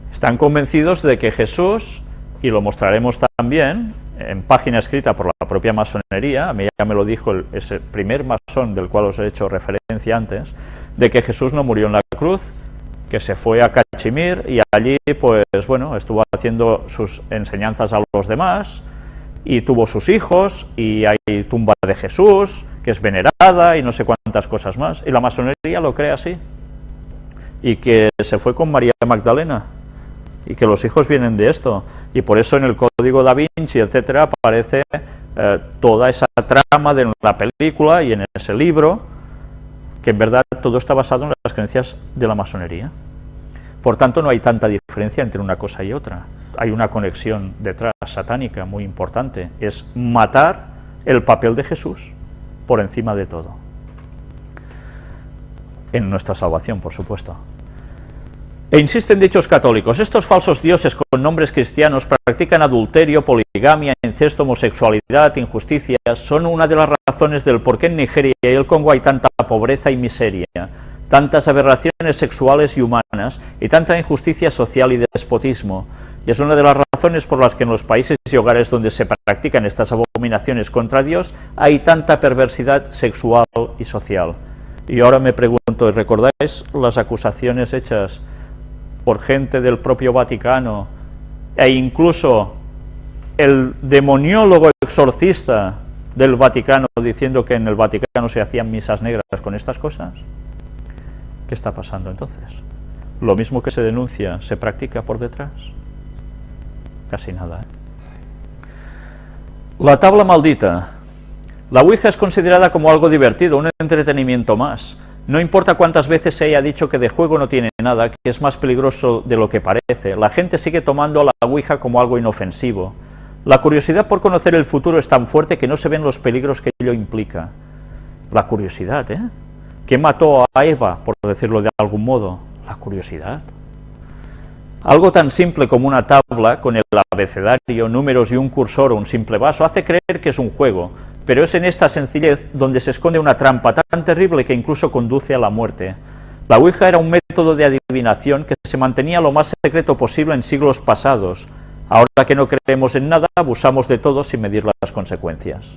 están convencidos de que Jesús, y lo mostraremos también en página escrita por la propia masonería, a mí ya me lo dijo ese primer masón del cual os he hecho referencia antes, de que Jesús no murió en la cruz, que se fue a Cachemir y allí, pues bueno, estuvo haciendo sus enseñanzas a los demás, y tuvo sus hijos, y hay tumba de Jesús, que es venerada, y no sé cuántas cosas más, y la masonería lo cree así. y que se fue con María Magdalena, y que los hijos vienen de esto, y por eso en el Código Da Vinci, etcétera, aparece toda esa trama de la película y en ese libro, que en verdad todo está basado en las creencias de la masonería. Por tanto, no hay tanta diferencia entre una cosa y otra. Hay una conexión detrás, satánica, muy importante. Es matar el papel de Jesús por encima de todo. En nuestra salvación, por supuesto. E insisten dichos católicos: estos falsos dioses con nombres cristianos practican adulterio, poligamia, incesto, homosexualidad, injusticias. Son una de las razones del por qué en Nigeria y el Congo hay tanta pobreza y miseria, tantas aberraciones sexuales y humanas, y tanta injusticia social y despotismo. Y es una de las razones por las que en los países y hogares donde se practican estas abominaciones contra Dios hay tanta perversidad sexual y social. Y ahora me pregunto, ¿recordáis las acusaciones hechas por gente del propio Vaticano, e incluso el demoniólogo exorcista del Vaticano diciendo que en el Vaticano se hacían misas negras con estas cosas? ¿Qué está pasando entonces? Lo mismo que se denuncia, ¿se practica por detrás? Casi nada, ¿eh? La tabla maldita. La Ouija es considerada como algo divertido, un entretenimiento más. No importa cuántas veces se haya dicho que de juego no tiene nada, que es más peligroso de lo que parece, la gente sigue tomando a la Ouija como algo inofensivo. La curiosidad por conocer el futuro es tan fuerte que no se ven los peligros que ello implica. La curiosidad, ¿eh? ¿Qué mató a Eva, por decirlo de algún modo? La curiosidad. Algo tan simple como una tabla con el abecedario, números y un cursor o un simple vaso hace creer que es un juego, pero es en esta sencillez donde se esconde una trampa tan terrible que incluso conduce a la muerte. La Ouija era un método de adivinación que se mantenía lo más secreto posible en siglos pasados. Ahora que no creemos en nada, abusamos de todo sin medir las consecuencias.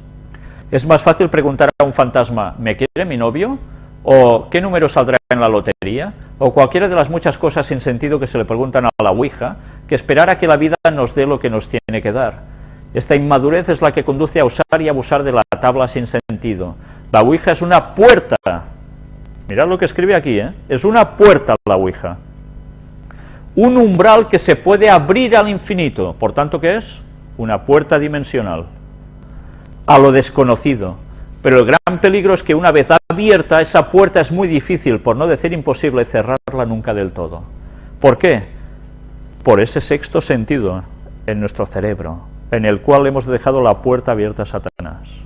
Es más fácil preguntar a un fantasma: ¿me quiere mi novio? ¿O qué número saldrá en la lotería? O cualquiera de las muchas cosas sin sentido que se le preguntan a la Ouija, que esperar a que la vida nos dé lo que nos tiene que dar. Esta inmadurez es la que conduce a usar y abusar de la tabla sin sentido. La Ouija es una puerta. Mirad lo que escribe aquí, ¿eh? Es una puerta la Ouija. Un umbral que se puede abrir al infinito. Por tanto, ¿qué es? Una puerta dimensional. A lo desconocido. Pero el gran peligro es que una vez abierta, esa puerta es muy difícil, por no decir imposible, cerrarla nunca del todo. ¿Por qué? Por ese sexto sentido en nuestro cerebro, en el cual hemos dejado la puerta abierta a Satanás.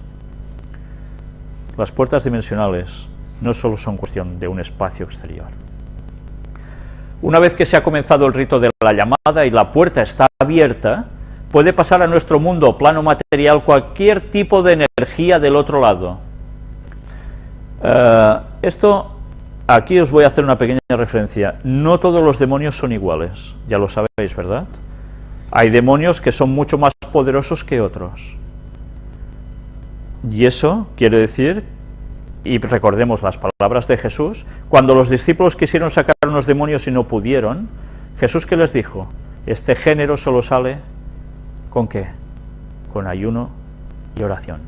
Las puertas dimensionales no solo son cuestión de un espacio exterior. Una vez que se ha comenzado el rito de la llamada y la puerta está abierta, puede pasar a nuestro mundo, plano material, cualquier tipo de energía del otro lado. Aquí os voy a hacer una pequeña referencia. No todos los demonios son iguales, ya lo sabéis, ¿verdad? Hay demonios que son mucho más poderosos que otros. Y eso quiere decir, y recordemos las palabras de Jesús, cuando los discípulos quisieron sacar unos demonios y no pudieron, Jesús, ¿qué les dijo? Este género solo sale... ¿con qué? Con ayuno y oración.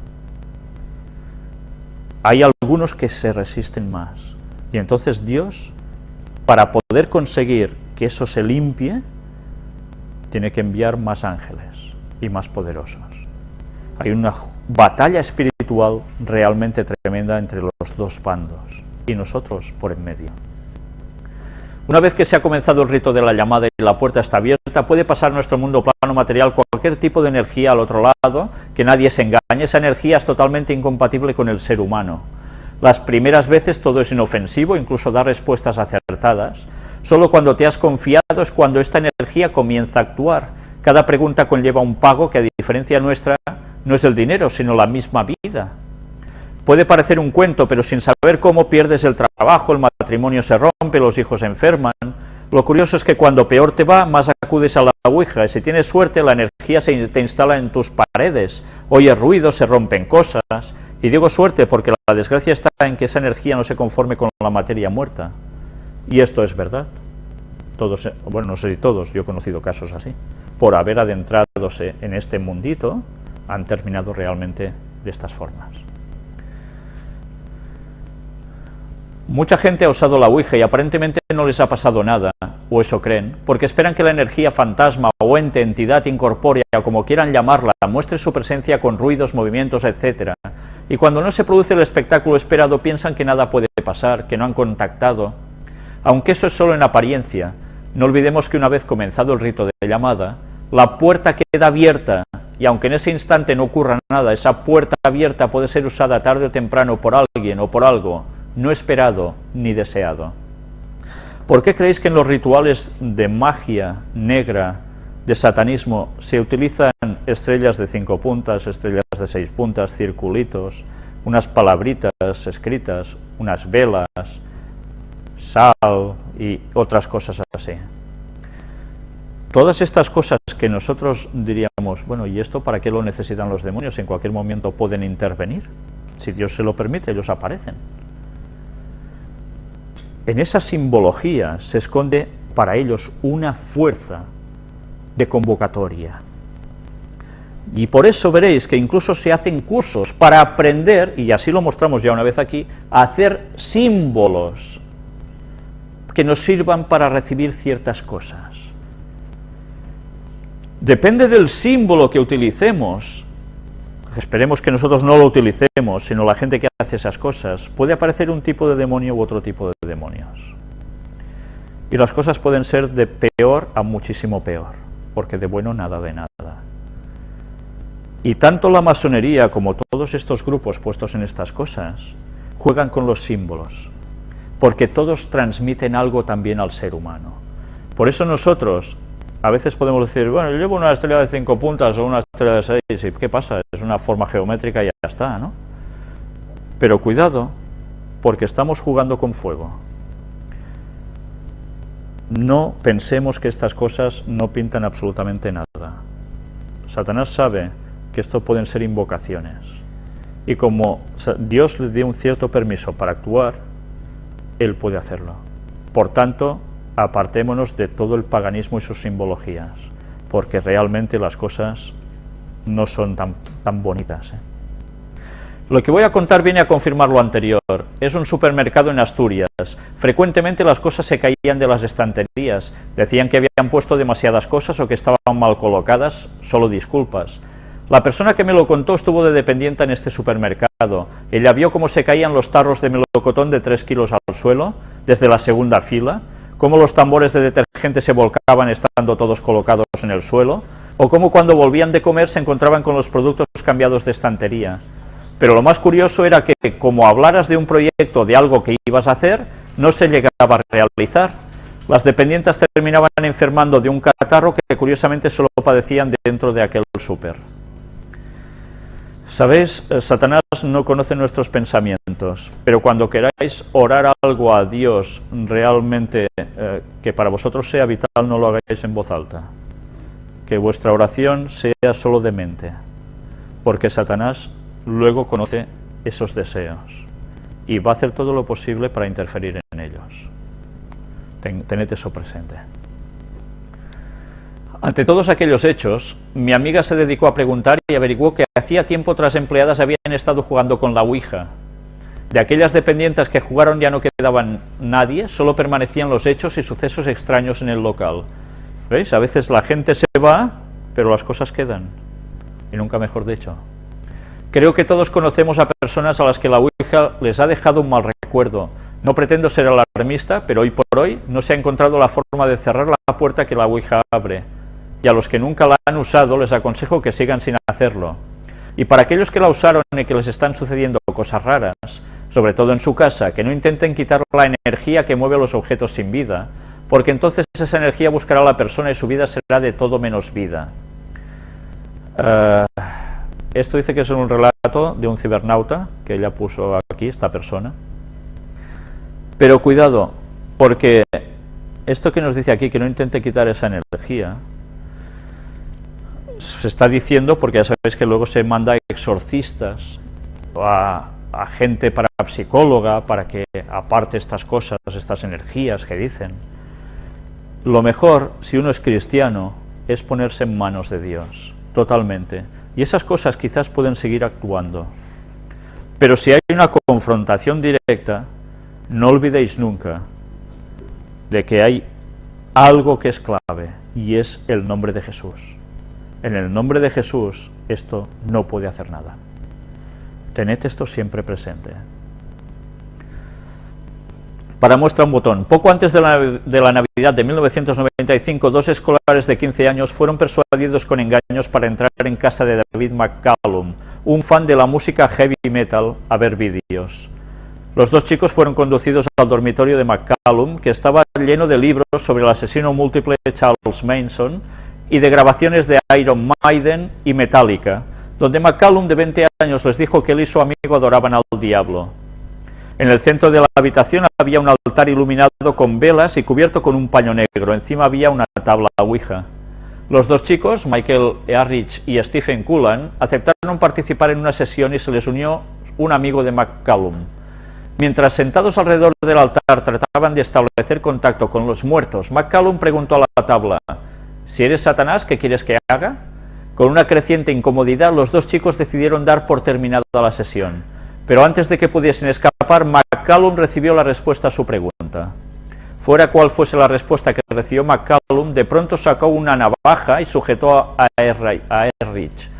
Hay algunos que se resisten más. Y entonces Dios, para poder conseguir que eso se limpie, tiene que enviar más ángeles y más poderosos. Hay una batalla espiritual realmente tremenda entre los dos bandos, y nosotros por en medio. Una vez que se ha comenzado el rito de la llamada y la puerta está abierta, puede pasar nuestro mundo plano material cualquier tipo de energía al otro lado, que nadie se engañe. Esa energía es totalmente incompatible con el ser humano. Las primeras veces todo es inofensivo, incluso da respuestas acertadas. Solo cuando te has confiado es cuando esta energía comienza a actuar. Cada pregunta conlleva un pago que, a diferencia nuestra, no es el dinero, sino la misma vida. Puede parecer un cuento, pero sin saber cómo pierdes el trabajo, el matrimonio se rompe, los hijos se enferman. Lo curioso es que cuando peor te va, más acudes a la Ouija, y si tienes suerte, la energía te instala en tus paredes, oyes ruidos, se rompen cosas. Y digo suerte porque la desgracia está en que esa energía no se conforme con la materia muerta. Y esto es verdad. Todos, bueno, no sé si todos, yo he conocido casos así. Por haber adentradose en este mundito, han terminado realmente de estas formas. Mucha gente ha usado la Ouija y aparentemente no les ha pasado nada, o eso creen, porque esperan que la energía fantasma o ente, entidad incorpórea, o como quieran llamarla, muestre su presencia con ruidos, movimientos, etc. Y cuando no se produce el espectáculo esperado piensan que nada puede pasar, que no han contactado. Aunque eso es solo en apariencia, no olvidemos que una vez comenzado el rito de llamada, la puerta queda abierta, y aunque en ese instante no ocurra nada, esa puerta abierta puede ser usada tarde o temprano por alguien o por algo no esperado ni deseado. ¿Por qué creéis que en los rituales de magia negra, de satanismo, se utilizan estrellas de 5 puntas, estrellas de 6 puntas, circulitos, unas palabritas escritas, unas velas, sal y otras cosas así? Todas estas cosas que nosotros diríamos, bueno, ¿y esto para qué lo necesitan los demonios? En cualquier momento pueden intervenir. Si Dios se lo permite, ellos aparecen. En esa simbología se esconde para ellos una fuerza de convocatoria. Y por eso veréis que incluso se hacen cursos para aprender, y así lo mostramos ya una vez aquí, a hacer símbolos que nos sirvan para recibir ciertas cosas. Depende del símbolo que utilicemos, esperemos que nosotros no lo utilicemos, sino la gente que hace esas cosas, puede aparecer un tipo de demonio u otro tipo de demonios. Y las cosas pueden ser de peor a muchísimo peor, porque de bueno nada de nada. Y tanto la masonería como todos estos grupos puestos en estas cosas, juegan con los símbolos, porque todos transmiten algo también al ser humano. Por eso nosotros a veces podemos decir, bueno, yo llevo una estrella de 5 puntas o una estrella de 6, ¿y qué pasa? Es una forma geométrica y ya está, ¿no? Pero cuidado, porque estamos jugando con fuego. No pensemos que estas cosas no pintan absolutamente nada. Satanás sabe que esto pueden ser invocaciones. Y como Dios le dio un cierto permiso para actuar, Él puede hacerlo. Por tanto, apartémonos de todo el paganismo y sus simbologías, porque realmente las cosas no son tan bonitas. Lo que voy a contar viene a confirmar lo anterior. Es un supermercado en Asturias. Frecuentemente las cosas se caían de las estanterías. Decían que habían puesto demasiadas cosas o que estaban mal colocadas. Solo disculpas. La persona que me lo contó estuvo de dependiente en este supermercado. Ella vio cómo se caían los tarros de melocotón de 3 kilos al suelo, desde la segunda fila, cómo los tambores de detergente se volcaban estando todos colocados en el suelo, o cómo cuando volvían de comer se encontraban con los productos cambiados de estantería. Pero lo más curioso era que, como hablaras de un proyecto, de algo que ibas a hacer, no se llegaba a realizar. Las dependientes terminaban enfermando de un catarro que curiosamente solo padecían dentro de aquel súper. ¿Sabéis? Satanás no conoce nuestros pensamientos, pero cuando queráis orar algo a Dios realmente que para vosotros sea vital, no lo hagáis en voz alta. Que vuestra oración sea solo de mente, porque Satanás luego conoce esos deseos y va a hacer todo lo posible para interferir en ellos. Tened eso presente. Ante todos aquellos hechos, mi amiga se dedicó a preguntar y averiguó que hacía tiempo otras empleadas habían estado jugando con la Ouija. De aquellas dependientes que jugaron ya no quedaban nadie, solo permanecían los hechos y sucesos extraños en el local. ¿Veis? A veces la gente se va, pero las cosas quedan. Y nunca mejor dicho. Creo que todos conocemos a personas a las que la Ouija les ha dejado un mal recuerdo. No pretendo ser alarmista, pero hoy por hoy no se ha encontrado la forma de cerrar la puerta que la Ouija abre. Y a los que nunca la han usado les aconsejo que sigan sin hacerlo. Y para aquellos que la usaron y que les están sucediendo cosas raras, sobre todo en su casa, que no intenten quitar la energía que mueve a los objetos sin vida, porque entonces esa energía buscará a la persona y su vida será de todo menos vida. Esto dice que es un relato de un cibernauta, que ella puso aquí, esta persona. Pero cuidado, porque esto que nos dice aquí, que no intente quitar esa energía, se está diciendo, porque ya sabéis que luego se manda a exorcistas, a gente parapsicóloga, para que aparte estas cosas, estas energías que dicen. Lo mejor, si uno es cristiano, es ponerse en manos de Dios, totalmente. Y esas cosas quizás pueden seguir actuando. Pero si hay una confrontación directa, no olvidéis nunca de que hay algo que es clave, y es el nombre de Jesús. En el nombre de Jesús esto no puede hacer nada. Tened esto siempre presente. Para muestra un botón. Poco antes de la Navidad de 1995, 2 escolares de 15 años fueron persuadidos con engaños para entrar en casa de David McCallum, un fan de la música heavy metal, a ver vídeos. Los 2 chicos fueron conducidos al dormitorio de McCallum, que estaba lleno de libros sobre el asesino múltiple Charles Manson y de grabaciones de Iron Maiden y Metallica, donde McCallum, de 20 años, les dijo que él y su amigo adoraban al diablo. En el centro de la habitación había un altar iluminado con velas y cubierto con un paño negro. Encima había una tabla Ouija. Los 2 chicos, Michael Ehrlich y Stephen Cullen, aceptaron participar en una sesión y se les unió un amigo de McCallum. Mientras sentados alrededor del altar trataban de establecer contacto con los muertos, McCallum preguntó a la tabla: «¿Si eres Satanás, qué quieres que haga?». Con una creciente incomodidad, los 2 chicos decidieron dar por terminada la sesión. Pero antes de que pudiesen escapar, McCallum recibió la respuesta a su pregunta. Fuera cual fuese la respuesta que recibió McCallum, de pronto sacó una navaja y sujetó a Ehrlich.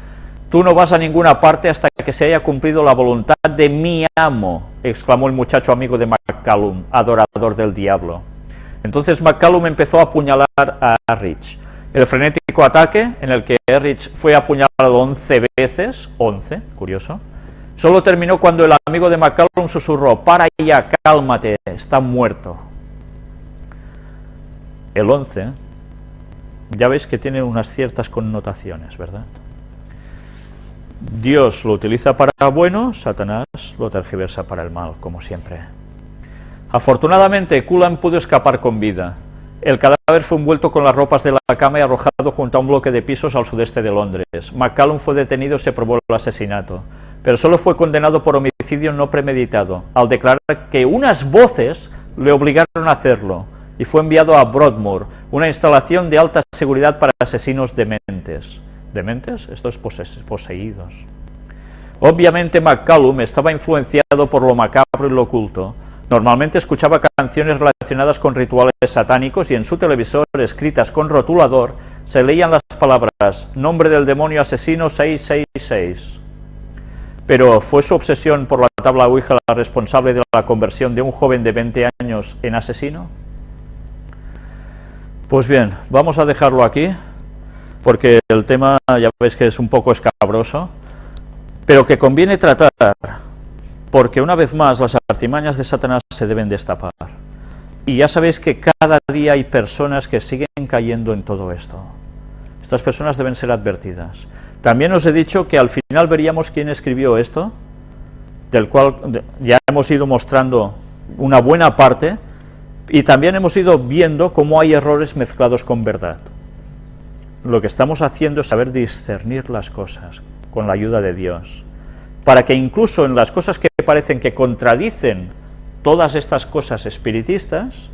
«Tú no vas a ninguna parte hasta que se haya cumplido la voluntad de mi amo», exclamó el muchacho amigo de McCallum, adorador del diablo. Entonces McCallum empezó a apuñalar a Ehrlich. El frenético ataque, en el que Ehrlich fue apuñalado 11 veces, 11, curioso, solo terminó cuando el amigo de McCallum susurró: «Para ya, cálmate, está muerto». El 11, ya veis que tiene unas ciertas connotaciones, ¿verdad? Dios lo utiliza para bueno, Satanás lo tergiversa para el mal, como siempre. Afortunadamente, Cullen pudo escapar con vida. El cadáver fue envuelto con las ropas de la cama y arrojado junto a un bloque de pisos al sudeste de Londres. McCallum fue detenido y se probó el asesinato, pero solo fue condenado por homicidio no premeditado, al declarar que unas voces le obligaron a hacerlo, y fue enviado a Broadmoor, una instalación de alta seguridad para asesinos dementes. ¿Dementes? Estos poseídos. Obviamente McCallum estaba influenciado por lo macabro y lo oculto. Normalmente escuchaba canciones relacionadas con rituales satánicos y en su televisor, escritas con rotulador, se leían las palabras: «Nombre del demonio asesino 666». Pero ¿fue su obsesión por la tabla Ouija la responsable de la conversión de un joven de 20 años en asesino? Pues bien, vamos a dejarlo aquí, porque el tema ya veis que es un poco escabroso, pero que conviene tratar, porque una vez más las artimañas de Satanás se deben destapar. Y ya sabéis que cada día hay personas que siguen cayendo en todo esto. Estas personas deben ser advertidas. También os he dicho que al final veríamos quién escribió esto, del cual ya hemos ido mostrando una buena parte, y también hemos ido viendo cómo hay errores mezclados con verdad. Lo que estamos haciendo es saber discernir las cosas con la ayuda de Dios, para que incluso en las cosas que parecen que contradicen todas estas cosas espiritistas,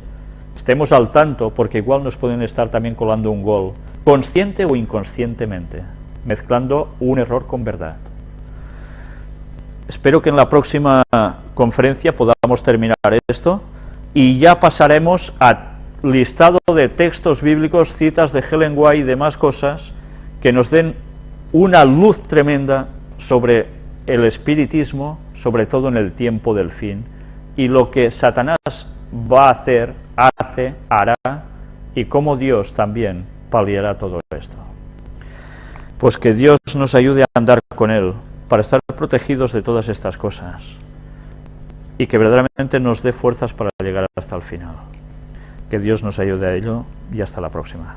estemos al tanto, porque igual nos pueden estar también colando un gol, consciente o inconscientemente, mezclando un error con verdad. Espero que en la próxima conferencia podamos terminar esto, y ya pasaremos a listado de textos bíblicos, citas de Ellen White y demás cosas que nos den una luz tremenda sobre el espiritismo, sobre todo en el tiempo del fin, y lo que Satanás va a hacer, hace, hará, y cómo Dios también paliará todo esto. Pues que Dios nos ayude a andar con Él, para estar protegidos de todas estas cosas, y que verdaderamente nos dé fuerzas para llegar hasta el final. Que Dios nos ayude a ello, y hasta la próxima.